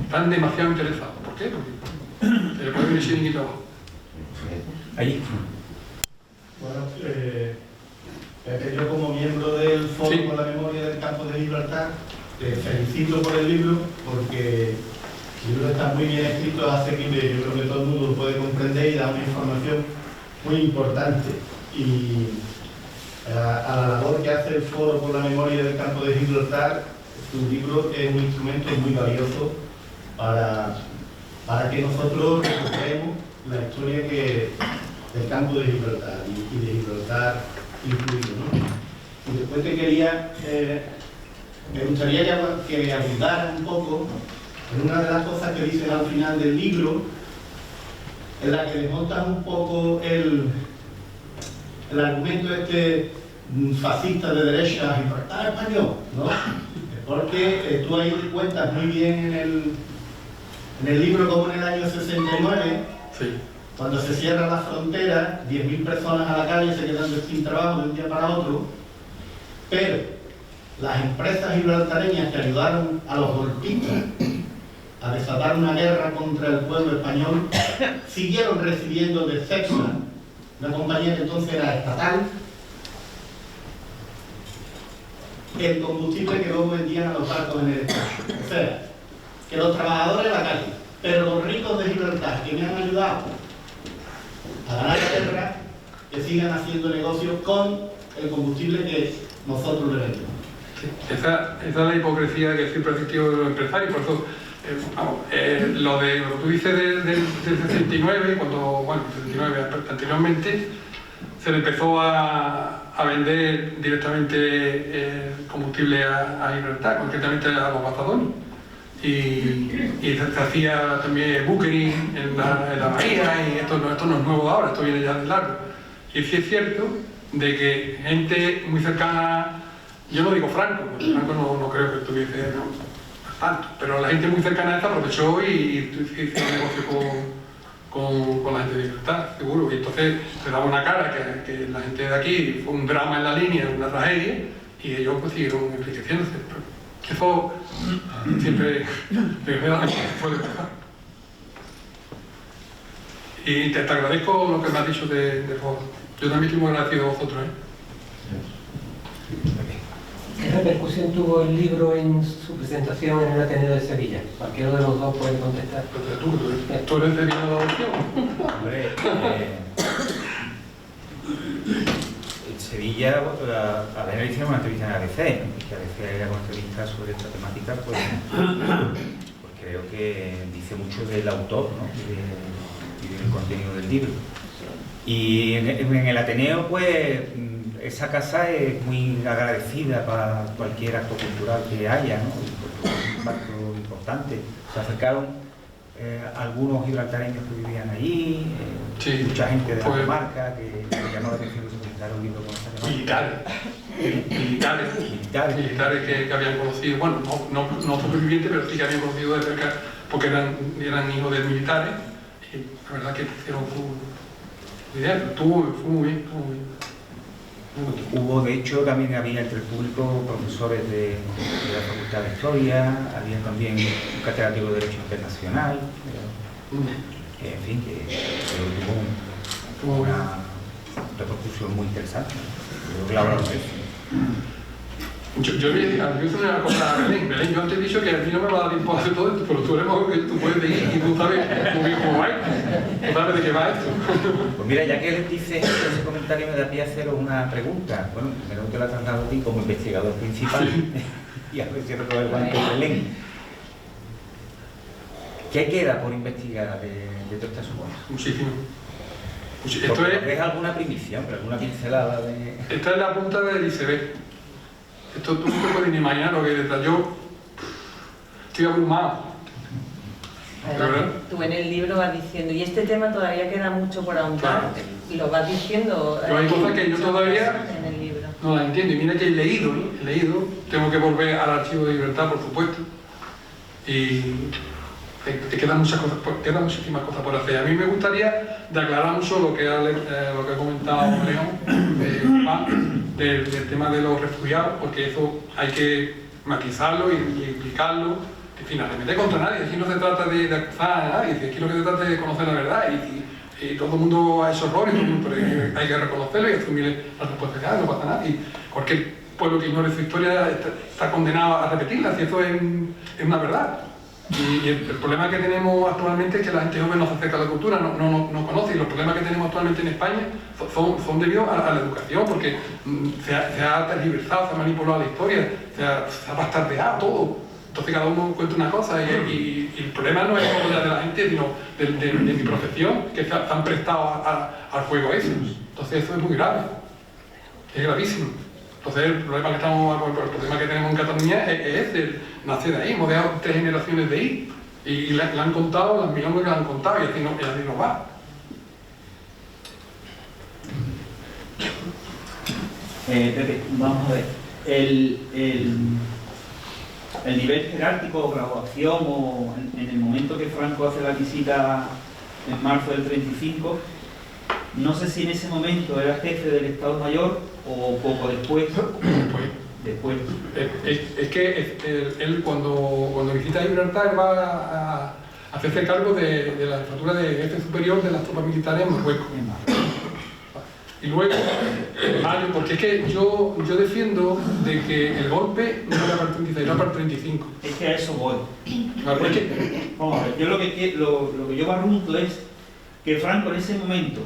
Están demasiado interesados. ¿Por qué? Porque le puede venir chiringuito abajo. Ahí. Bueno, yo como miembro del Foro por la Memoria del Campo de Gibraltar, te felicito por el libro, porque el libro está muy bien escrito, es asequible, yo creo que todo el mundo lo puede comprender y da una información muy importante. Y a la labor que hace el Foro por la Memoria del Campo de Gibraltar, tu libro es un instrumento muy valioso para que nosotros recuperemos la historia del campo de Gibraltar y de Gibraltar incluido, ¿no? Y después me gustaría que abundaras un poco en una de las cosas que dices al final del libro, en la que desmontas un poco el argumento fascista de derecha, Gibraltar español, ¿no? Porque tú ahí te cuentas muy bien en el libro como en el año 69, cuando se cierra la frontera, 10.000 personas a la calle se quedan sin trabajo de un día para otro, pero las empresas gibraltareñas que ayudaron a los golpistas a desatar una guerra contra el pueblo español siguieron recibiendo de Cepsa, una compañía que entonces era estatal, el combustible que luego vendían a los barcos en el despacho. O sea, que los trabajadores de la calle, pero los ricos de Gibraltar que me han ayudado a ganar la guerra, que sigan haciendo negocios con el combustible que nosotros le vendemos. Esa es la hipocresía que siempre ha existido de los empresarios, por eso lo que tú dices del 69, cuando, 69 anteriormente, se le empezó a vender directamente combustible a Gibraltar, concretamente a los bazadones. Y se hacía también bunkering en la bahía, y esto no es nuevo ahora, esto viene ya de largo. Y sí es cierto de que gente muy cercana, yo no digo Franco, porque Franco no creo que estuviese tanto, pero la gente muy cercana a esta aprovechó y hizo un negocio con la gente de Gibraltar, seguro. Y entonces se daba una cara que la gente de aquí fue un drama en la línea, una tragedia, y ellos pues siguieron enriqueciéndose. Eso siempre me da fue de empezar. Y te agradezco lo que me has dicho de Foro. Yo también estoy muy agradecido a vosotros. ¿Qué repercusión tuvo el libro en su presentación en el Ateneo de Sevilla? Cualquiera de los dos puede contestar. Tú eres de Vino de Adopción. Hombre, en Sevilla, a ver, hicieron una entrevista en ABC, que ABC era una entrevista sobre esta temática, pues creo que dice mucho del autor, ¿no? y del contenido del libro. Y en el Ateneo, pues, esa casa es muy agradecida para cualquier acto cultural que haya, ¿no? Es un acto importante. Se acercaron algunos gibraltareños que vivían allí, mucha gente de la comarca que llamó la atención que se presentara un libro con esta temática. Militares que habían conocido, bueno, no supervivientes, pero sí que habían conocido de cerca, porque eran hijos de militares, y la verdad que hicieron su idea, fue muy bien. Hubo, de hecho, también había entre el público profesores de la Facultad de Historia, había también un catedrático de Derecho Internacional, en fin, que tuvo una repercusión muy interesante. Yo creo que la hablaron de eso. Yo hice una cosa a Belén, yo antes he dicho que a mí no me va a dar tiempo a hacer todo esto, pero tú eres mejor que tú puedes ir y tú sabes muy bien cómo va esto, tú sabes de qué va esto. Pues mira, ya que les dice ese comentario, me da pie a haceros una pregunta. Bueno, primero te la traslado a ti como investigador principal y a ver si recoge el guante de Belén. ¿Qué queda por investigar de todo este asunto? Muchísimo. ¿Es alguna primicia, alguna pincelada de...? Esta es la punta del iceberg. Esto tú no te puedes ni imaginar lo que detrás. Yo estoy abrumado. Además, tú en el libro vas diciendo, y este tema todavía queda mucho por ahondar, y lo vas diciendo. Pero hay cosas que yo todavía en el libro no las entiendo. Y mira que he leído, tengo que volver al archivo de Libertad, por supuesto. Y quedan muchísimas cosas por hacer. A mí me gustaría de aclarar mucho lo que ha comentado León, del tema de los refugiados, porque eso hay que matizarlo y explicarlo. En fin, no le mete contra nadie, aquí no se trata de acusar a nadie, aquí lo que se trata es de conocer la verdad y todo el mundo ha hecho errores, pero hay que reconocerlo y asumir la responsabilidad, no pasa nada. Y cualquier pueblo que ignore su historia está condenado a repetirla, si eso es una verdad. Y el problema que tenemos actualmente es que la gente joven no se acerca a la cultura, no conoce, y los problemas que tenemos actualmente en España son debidos a la educación, porque se ha tergiversado, se ha manipulado la historia, se ha bastardeado todo. Entonces cada uno cuenta una cosa y el problema no es solo de la gente, sino de mi profesión, que se han prestado al juego ese. Entonces eso es muy grave, es gravísimo. Entonces el problema que tenemos en Cataluña es ese, nace de ahí, hemos dejado 3 generaciones de ahí y le han contado las millones que le han contado y así no va. Pepe, vamos a ver, el nivel jerárquico o graduación o en el momento que Franco hace la visita en marzo del 35, no sé si en ese momento era jefe del Estado Mayor o poco después. Después. Es que él cuando visita Gibraltar va a hacerse cargo de la jefatura de jefe superior de las tropas militares en Marruecos. Y luego, en mayo, porque es que yo defiendo de que el golpe no era para el 36, era para el 35. Es que a eso voy. Claro, es que, vamos a ver, yo lo que yo barrunto es que Franco en ese momento,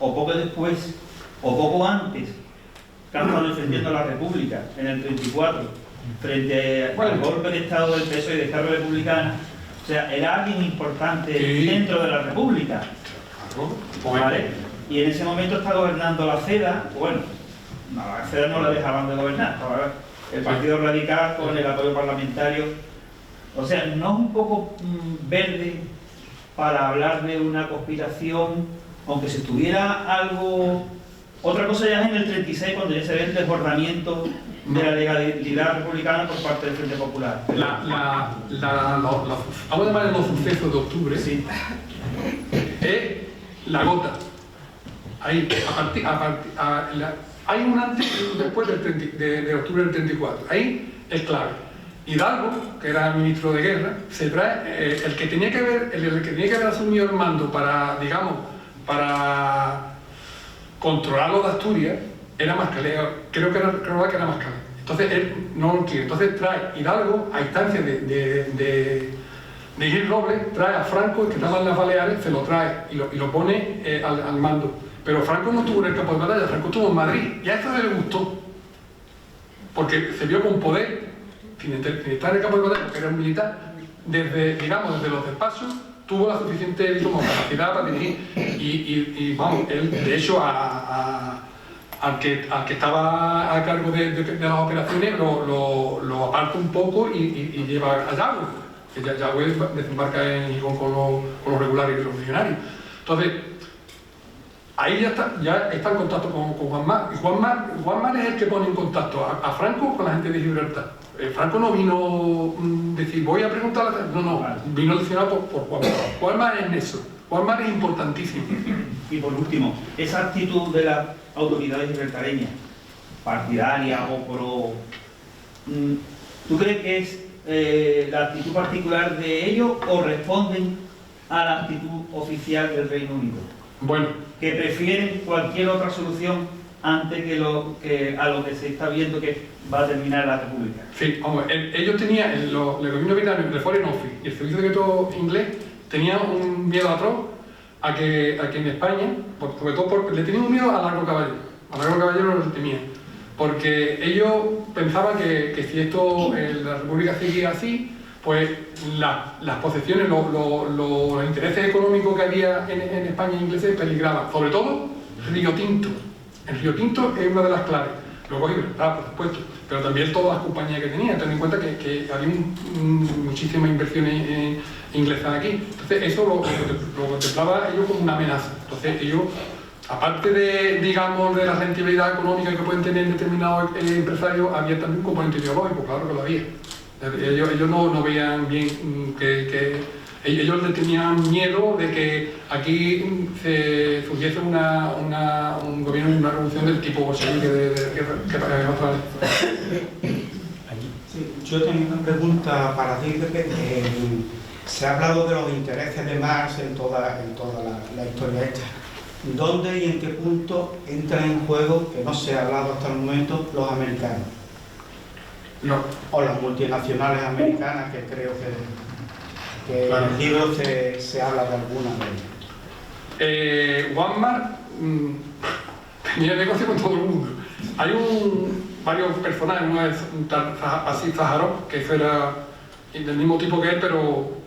o poco después, o poco antes, que ha estado defendiendo a la República en el 34, frente al golpe de Estado del PSOE y de Esquerra Republicana, o sea, era alguien importante dentro de la República. ¿Vale? Y en ese momento está gobernando la CEDA, bueno, la CEDA no la dejaban de gobernar, estaba el Partido Radical con el apoyo parlamentario. O sea, no es un poco verde para hablar de una conspiración, aunque se estuviera algo... Otra cosa ya es en el 36, cuando ya se ve el desbordamiento de la legalidad republicana por parte del Frente Popular. vamos a llamar los sucesos de octubre, sí. Es la gota. Hay un antes y un después de octubre del 34. Ahí es clave. Hidalgo, que era ministro de guerra, se trae el que tenía que haber asumido el mando para, digamos, para controlar lo de Asturias, era Mascaleo, creo que era Mascaleo. Entonces él no lo quiere. Entonces trae Hidalgo a instancia de Gil Robles, trae a Franco, que estaba en las Baleares, se lo trae y lo pone al mando. Pero Franco no estuvo en el campo de batalla, Franco estuvo en Madrid, y a eso le gustó, porque se vio con poder, sin estar en el campo de batalla, porque era un militar, desde los despachos, tuvo la suficiente capacidad para dirigir, y vamos, él, de hecho, al que estaba a cargo de las operaciones, lo aparta un poco y lleva a Yagüe, que Yagüe desembarca en Gijón con los regulares y los legionarios. Entonces, ahí ya está en contacto con Juan Mar. Y Juan Mar es el que pone en contacto a Franco con la gente de Gibraltar. Franco no vino decir, voy a preguntar a la gente. No, vino lesionado por Juan Mar. Juan Mar es eso. Juan Mar es importantísimo. Y por último, esa actitud de las autoridades gibraltareñas, partidaria o pro, ¿tú crees que es la actitud particular de ellos o responden a la actitud oficial del Reino Unido? Bueno, que prefieren cualquier otra solución antes que a lo que se está viendo que va a terminar la República. Sí, vamos, ellos tenían, el gobierno británico, el Foreign Office y el Servicio Secreto inglés tenían un miedo atroz a que en España, sobre todo porque le tenían un miedo a Largo Caballero. A Largo Caballero lo temían, porque ellos pensaban que si la República seguía así, pues las posesiones, los intereses económicos que había en España ingleses peligraban, sobre todo Río Tinto. El Río Tinto es una de las claves, luego Gibraltar, por supuesto, pero también todas las compañías que tenía, ten en cuenta que había muchísimas inversiones inglesas aquí. Entonces eso lo contemplaba ellos como una amenaza. Entonces ellos, aparte de la rentabilidad económica que pueden tener determinados empresarios, había también un componente ideológico, claro que lo había. Ellos no veían bien que ellos le tenían miedo de que aquí se surgiese un gobierno, una revolución del tipo bolchevique que pasaba. Sí, yo tengo una pregunta para ti, Pepe. Se ha hablado de los intereses de Marx en toda la historia esta. ¿Dónde y en qué punto entran en juego, que no se ha hablado hasta el momento, los americanos? No. O las multinacionales americanas, que creo que claro, en el libro se habla de alguna de ellas. Walmart tenía negocio con todo el mundo. Hay varios personajes, uno es un tal Así Zaharov, que era del mismo tipo que él, pero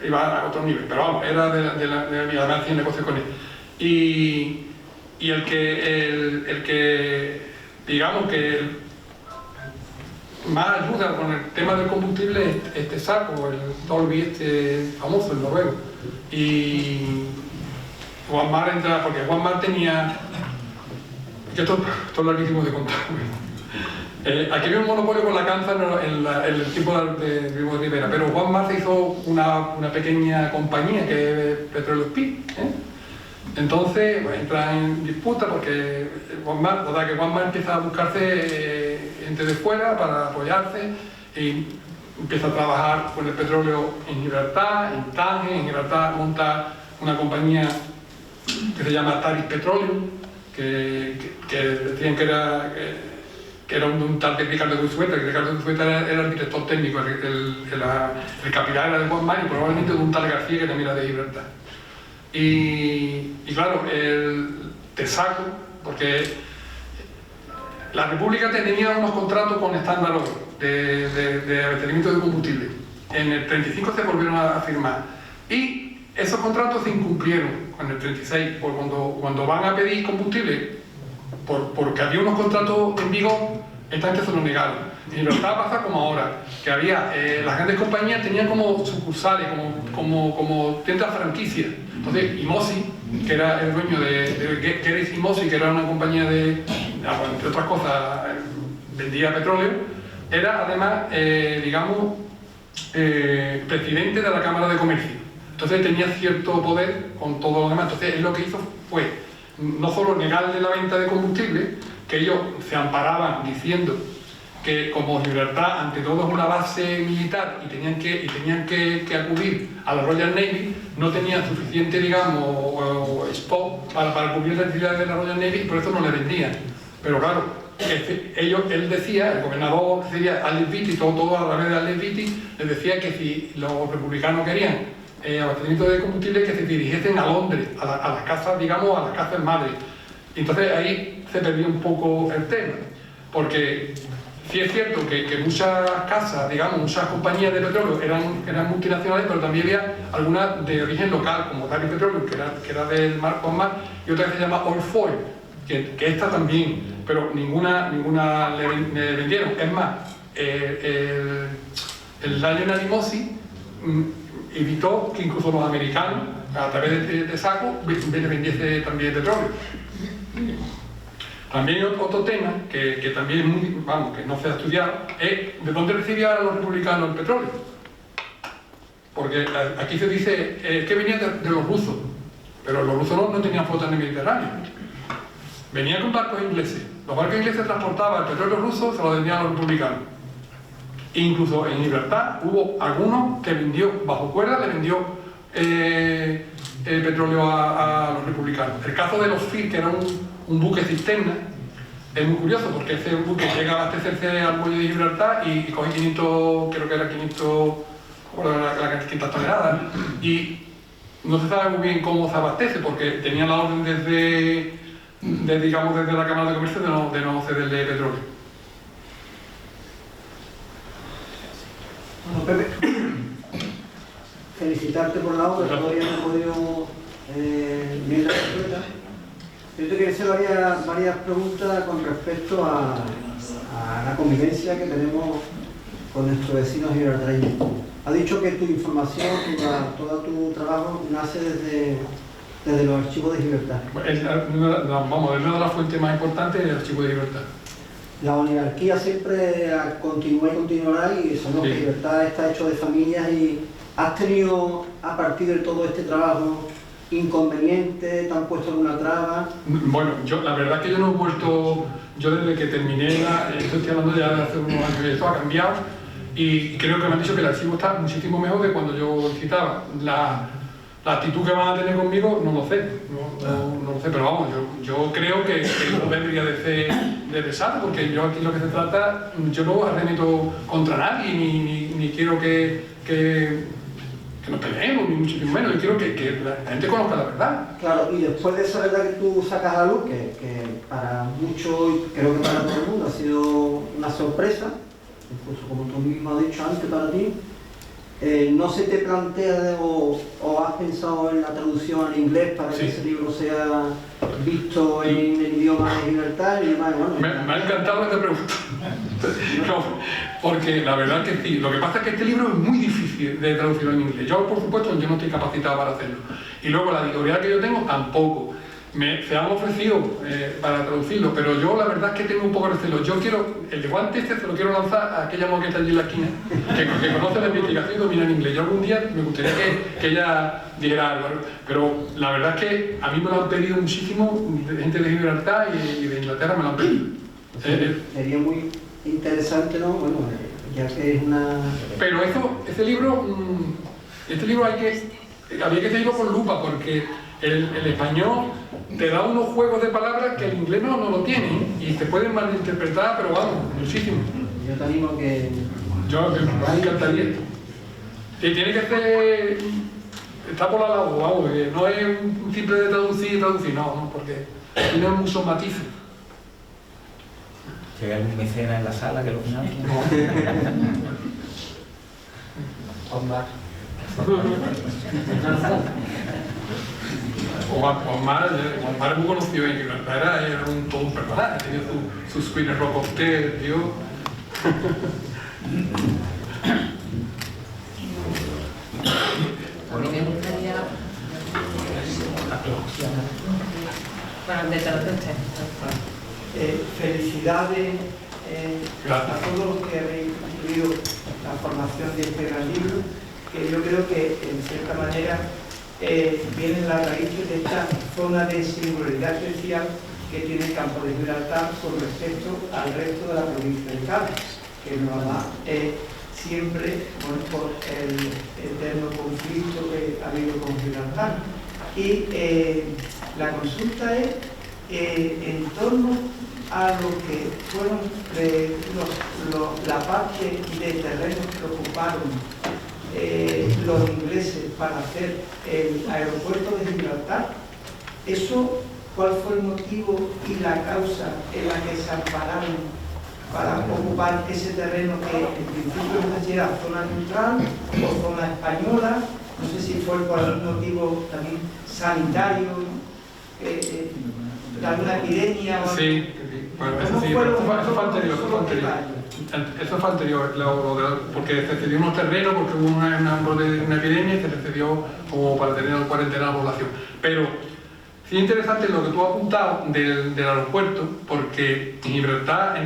iba a otro nivel, pero vamos, era de la vida, hacía negocio con él. Y el que digamos que más ayuda con el tema del combustible es Tesaco, el Dolby famoso, el noruego. Y Walmart entra, porque Walmart tenía, que esto es larguísimo de contar. Aquí había un monopolio con la canza en el tiempo de Primo de Rivera, pero Walmart hizo una pequeña compañía que es Petróleo Speed. Entonces entra en disputa porque Walmart empieza a buscarse gente de fuera para apoyarse y empieza a trabajar con el petróleo en Gibraltar, en Tánger. En Gibraltar monta una compañía que se llama Taris Petroleum, que decían que era un tal de Ricardo Guisueta, que Ricardo Guisueta era el director técnico, el capital era de Walmart y probablemente de un tal García que también era de Gibraltar. Y claro, el Tesaco, porque la República tenía unos contratos con Standard Oil de abastecimiento de combustible. En el 35 se volvieron a firmar y esos contratos se incumplieron en el 36, porque cuando van a pedir combustible, porque había unos contratos en vigor, esta gente se lo negaron. En Gibraltar pasa como ahora, que había, las grandes compañías tenían como sucursales, como tiendas franquicias. Entonces, Imosi, que era el dueño de Gereis Imosi, que era una compañía entre otras cosas, vendía petróleo, era además, digamos, presidente de la Cámara de Comercio. Entonces tenía cierto poder con todo lo demás. Entonces, él lo que hizo fue no solo negarle la venta de combustible, que ellos se amparaban diciendo que como Gibraltar ante todo es una base militar y tenían que acudir a la Royal Navy, no tenían suficiente, digamos, spot para cubrir las necesidades de la Royal Navy y por eso no le vendían. Pero claro, él decía, el gobernador que sería Alex Beatty, todo a través de Alex Beatty, les decía que si los republicanos querían abastecimiento de combustible, que se dirigiesen a Londres, a las casas, digamos, a las casas madres. Entonces ahí se perdió un poco el tema, porque sí es cierto que muchas casas, digamos, muchas compañías de petróleo eran multinacionales, pero también había algunas de origen local, como Taris Petroleum, que era del Mar con Mar, y otra que se llama Oil Foil, que esta también, pero ninguna le vendieron. Es más, el Lionel Imosi evitó que incluso los americanos, a través de Saco, vendiese también petróleo. También hay otro tema que también es muy, vamos, que no se ha estudiado, es de dónde recibían los republicanos el petróleo. Porque aquí se dice que venía de los rusos, pero los rusos no tenían flota en el Mediterráneo. Venían con barcos ingleses. Los barcos ingleses transportaban el petróleo ruso, se lo vendían a los republicanos. Incluso en Gibraltar hubo algunos que vendió, bajo cuerda, le vendió el petróleo a los republicanos. El caso de los FIR, que era un buque cisterna, es muy curioso porque ese buque llega a abastecerse al muelle de Gibraltar y coge 500, creo que era 500, la 500 toneladas, y no se sabe muy bien cómo se abastece porque tenían la orden desde la Cámara de Comercio de no cederle petróleo. Bueno, Pepe, felicitarte por la obra, todavía no he podido leer la completa. Yo te quería hacer varias preguntas con respecto a la convivencia que tenemos con nuestros vecinos gibraltareños. Ha dicho que tu información, todo tu trabajo nace desde los archivos de Gibraltar. Vamos, es una de las fuentes más importantes del archivo de Gibraltar. La oligarquía siempre continúa y continuará, y sabemos que Gibraltar está hecho de familias y ¿has tenido a partir de todo este trabajo inconvenientes, te han puesto alguna traba? Bueno, la verdad es que yo no he vuelto, yo desde que terminé, estoy hablando ya de hace unos años, esto ha cambiado y creo que me han dicho que el archivo está muchísimo mejor de cuando yo citaba. La actitud que van a tener conmigo no lo sé, no lo sé, pero vamos, yo creo que no debería de ser de desastre, porque yo aquí lo que se trata, yo no arremito contra nadie, ni quiero que nos peleemos, ni muchísimo menos, yo quiero que la gente conozca la verdad. Claro, y después de esa verdad que tú sacas a la luz, que para muchos, y creo que para todo el mundo ha sido una sorpresa, incluso como tú mismo has dicho antes para ti, ¿no se te plantea o has pensado en la traducción al inglés para que ese libro sea visto en el idioma de Gibraltar? Me ha encantado esta pregunta. No, porque la verdad que sí. Lo que pasa es que este libro es muy difícil de traducirlo en inglés. Yo, por supuesto, yo no estoy capacitado para hacerlo. Y luego la editorial que yo tengo tampoco. Se han ofrecido para traducirlo, pero yo la verdad es que tengo un poco de recelo. Yo quiero, el de guante este se lo quiero lanzar a aquella mujer que está allí en la esquina, que conoce la investigación y domina el inglés. Yo algún día me gustaría que ella dijera algo, pero la verdad es que a mí me lo han pedido muchísimo, gente de Gibraltar y de Inglaterra me lo han pedido. Sería muy interesante, ¿no? Bueno, ya que es una... Pero este libro había que seguirlo con lupa, porque el español te da unos juegos de palabras que el inglés no lo tiene y se pueden malinterpretar, pero vamos, muchísimo. Yo te animo a que... Me encantaría. Y tiene que ser... Está por la labor, vamos, que no es un simple de traducir, no, porque tiene muchos matices. Si hay algún mecena en la sala que lo financie. Omar. Omar es muy conocido en Gibraltar, era todo un personaje, tenía sus Queen Rock of Tale, tío. Bueno, me gustaría... Bueno, de traducción. Felicidades a todos los que habéis incluido la formación de este gran libro, que yo creo que en cierta manera viene la raíz de esta zona de singularidad especial que tiene el campo de Gibraltar con respecto al resto de la provincia de Cádiz, que nos da siempre por el eterno conflicto que ha habido con Gibraltar. Y la consulta es en torno a lo que fueron la parte de terrenos que ocuparon los ingleses para hacer el aeropuerto de Gibraltar. Eso, ¿cuál fue el motivo y la causa en la que se ampararon para ocupar ese terreno que en principio no sé si era zona neutral o zona española? No sé si fue por algún motivo también sanitario, alguna epidemia. Sí, bueno, eso fue anterior. Eso fue anterior, porque se cedió unos terrenos, porque hubo una epidemia y se le cedió como para tener en cuarentena a la población. Pero sí es interesante lo que tú has apuntado del aeropuerto, porque en Gibraltar,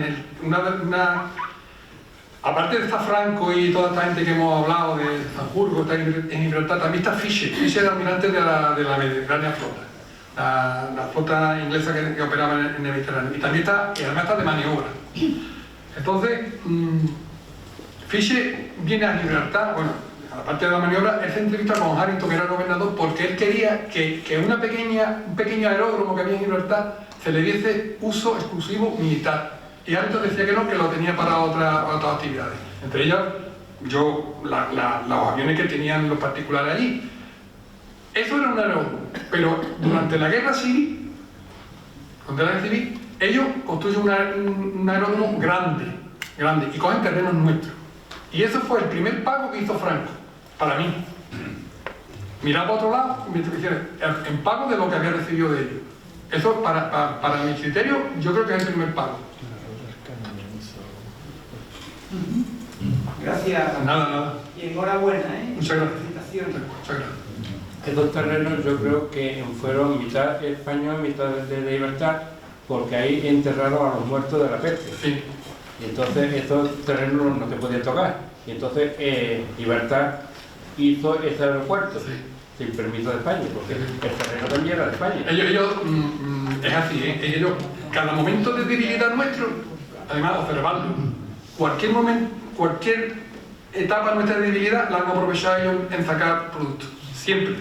aparte de estar Franco y toda esta gente que hemos hablado de Sanjurjo, está en Gibraltar, también está Fisher. Fisher era almirante de la Mediterránea Flota, la flota inglesa que operaba en el Mediterráneo. Y también además está de maniobra. Entonces, Fisher viene a Gibraltar, bueno, a la parte de la maniobra, él se entrevista con Harrington, que era el gobernador, porque él quería que un pequeño aeródromo que había en Gibraltar se le diese uso exclusivo militar. Y Harrington decía que no, que lo tenía para otras actividades. Entre ellas, los aviones que tenían los particulares allí. Eso era un aeródromo, pero durante la guerra civil, ellos construyen un aeródromo grande, y cogen terrenos nuestros. Y eso fue el primer pago que hizo Franco, para mí. Mirar para otro lado, en pago de lo que había recibido de ellos. Eso, para mi criterio, yo creo que es el primer pago. Gracias. Nada. Y enhorabuena, Muchas gracias. Felicitaciones. Muchas gracias. Estos terrenos yo creo que fueron mitad español, mitad de Gibraltar, porque ahí enterraron a los muertos de la peste. Sí. Y entonces estos terrenos no se podían tocar. Y entonces Gibraltar hizo ese aeropuerto sin permiso de España, porque el terreno también era de España. Es así, ellos, cada momento de debilidad nuestro, además observarlo, cualquier etapa nuestra de debilidad la han aprovechado ellos en sacar productos, siempre.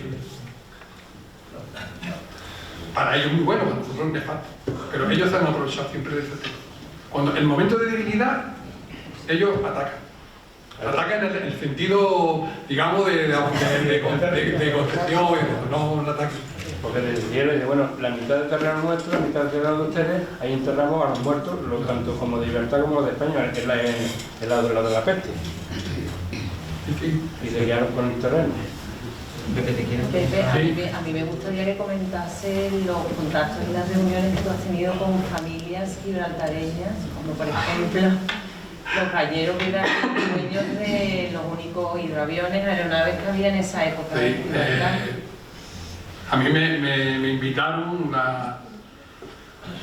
Para ellos muy bueno, para nosotros es nefasto, pero ellos se han aprovechado siempre de ese tema. Cuando el momento de debilidad, ellos atacan. Atacan en el sentido, digamos, de concepción, no un ataque. Porque les dijeron, bueno, la mitad del terreno nuestro, la mitad del terreno de ustedes, ahí enterramos a los muertos, tanto como de Libertad como de España, que es el lado de la peste. Y se quedaron con el terreno. Pepe, a mí me gustaría que comentase los contactos y las reuniones que tú has tenido con familias gibraltareñas, como por ejemplo los cañeros que eran dueños de los únicos hidroaviones, aeronaves que había en esa época. Sí, a mí me invitaron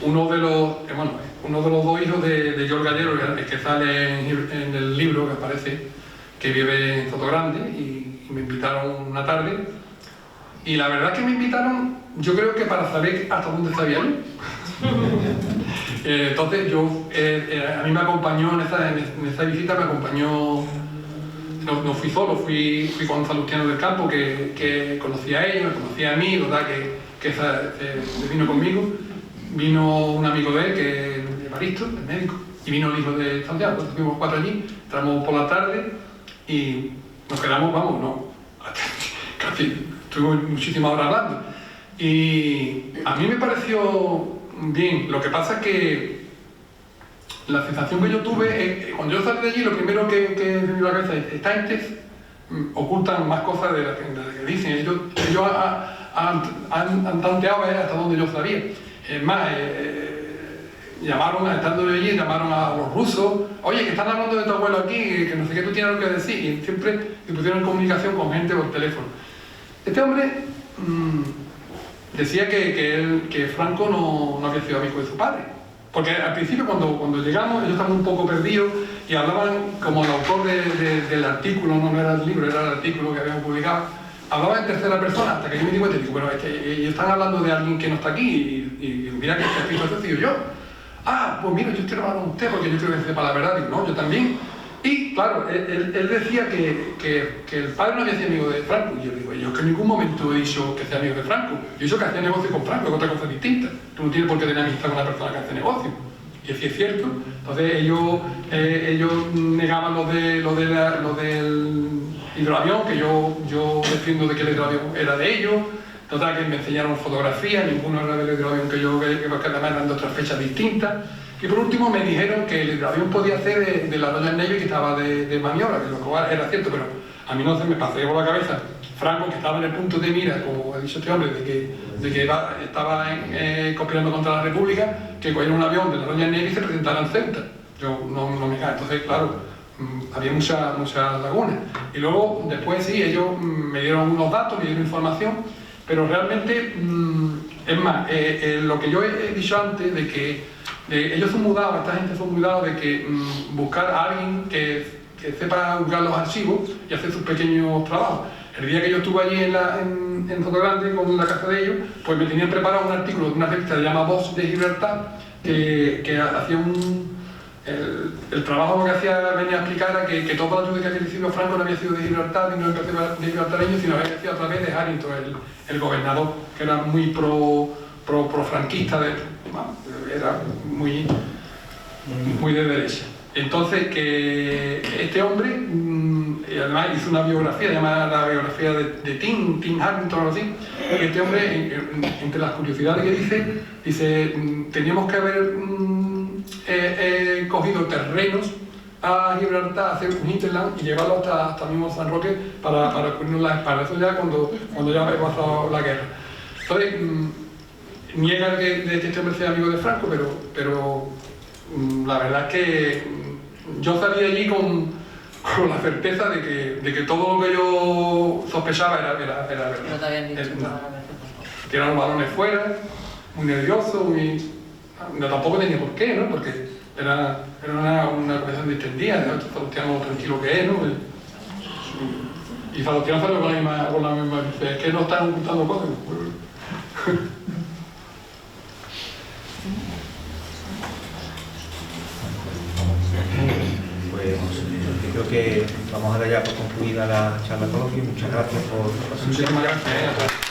uno de los dos hijos de George Gallero, que sale en el libro que aparece, que vive en Sotogrande, y me invitaron una tarde. Y la verdad que me invitaron, yo creo que para saber hasta dónde sabía yo. Entonces a mí me acompañó en esa visita, me acompañó, no fui solo, fui con Salustiano del Campo, que conocía a ellos, me conocía a mí, ¿verdad? que vino conmigo. Vino un amigo de él, que es Evaristo, el médico, y vino el hijo de Santiago. Entonces fuimos 4 allí, entramos por la tarde y nos quedamos, casi estuvimos muchísimas horas hablando. Y a mí me pareció bien. Lo que pasa es que la sensación que yo tuve, cuando yo salí de allí, lo primero que me dio la cabeza es: esta gente ocultan más cosas de las que dicen. Ellos han tanteado hasta donde yo sabía. Es más, estando yo allí, llamaron a los rusos: oye, que están hablando de tu abuelo aquí, que no sé qué, tú tienes algo que decir. Y siempre se pusieron en comunicación con gente por teléfono. Este hombre decía que Franco no había sido amigo de su padre. Porque al principio, cuando llegamos, ellos estaban un poco perdidos y hablaban como el autor del artículo, no era el libro, era el artículo que habíamos publicado. Hablaba en tercera persona, hasta que yo me di cuenta y digo: bueno, es que ellos están hablando de alguien que no está aquí, y mira que este escrito ha sido yo. Ah, pues mira, yo estoy grabando a usted porque yo creo que sepa la verdad. Digo: no, yo también. Y claro, él decía que el padre no había sido amigo de Franco. Y yo digo: yo que en ningún momento he dicho que sea amigo de Franco. Yo he dicho que hacía negocio con Franco, es otra cosa distinta. Tú no tienes por qué tener amistad con una persona que hace negocio. Y así es cierto. Entonces ellos negaban lo del hidroavión, que yo defiendo de que el hidroavión era de ellos. Total, que me enseñaron fotografías, ninguno era del hidroavión que además eran de otras fechas distintas. Y por último me dijeron que el hidroavión podía ser de la Royal Navy, que estaba de maniobra, que lo cual era cierto, pero a mí no se me pasó por la cabeza Franco, que estaba en el punto de mira, como ha dicho este hombre, de que estaba conspirando contra la República, que cogieron un avión de la Royal Navy y se presentaran en Ceuta. Yo no me cae. Entonces, claro, había mucha laguna. Y luego, después sí, ellos me dieron unos datos, me dieron información, pero realmente, es más, lo que yo he dicho antes, de que ellos son mudados, esta gente son mudados de que buscar a alguien que sepa buscar los archivos y hacer sus pequeños trabajos. El día que yo estuve allí en Sotogrande con la casa de ellos, pues me tenían preparado un artículo de una revista que se llama Voz de Gibraltar, que hacía el trabajo que hacía venía a explicar era que toda la ayuda que había recibido Franco no había sido de Gibraltar, ni no había sido de gibraltareño, sino había sido a través de Harrington, el gobernador, que era muy pro-franquista, era muy de derecha. Entonces, que este hombre, además hizo una biografía, llamada la biografía de Tim Harrington o algo así, y este hombre, entre las curiosidades que dice, teníamos que haber cogido terrenos a Gibraltar, hacer un hinterland y llevarlo hasta mismo San Roque para cubrirnos las espaldas. Eso ya cuando ya había pasado la guerra. Entonces, niega de que este hombre sea amigo de Franco, pero la verdad es que yo salí allí con la certeza de que todo lo que yo sospechaba era verdad. No te habían dicho nada. Tiraron balones fuera, muy nervioso, no, tampoco tenía por qué, ¿no? Porque era una conversación distendida, de Salustiano tranquilo que es, ¿no? Y se lo quiero hacerlo con la misma. Es que no están ocultando código. Pues yo creo que vamos a dar ya por concluida la charla coloquio. Muchas gracias por su participación. Muchísimas gracias.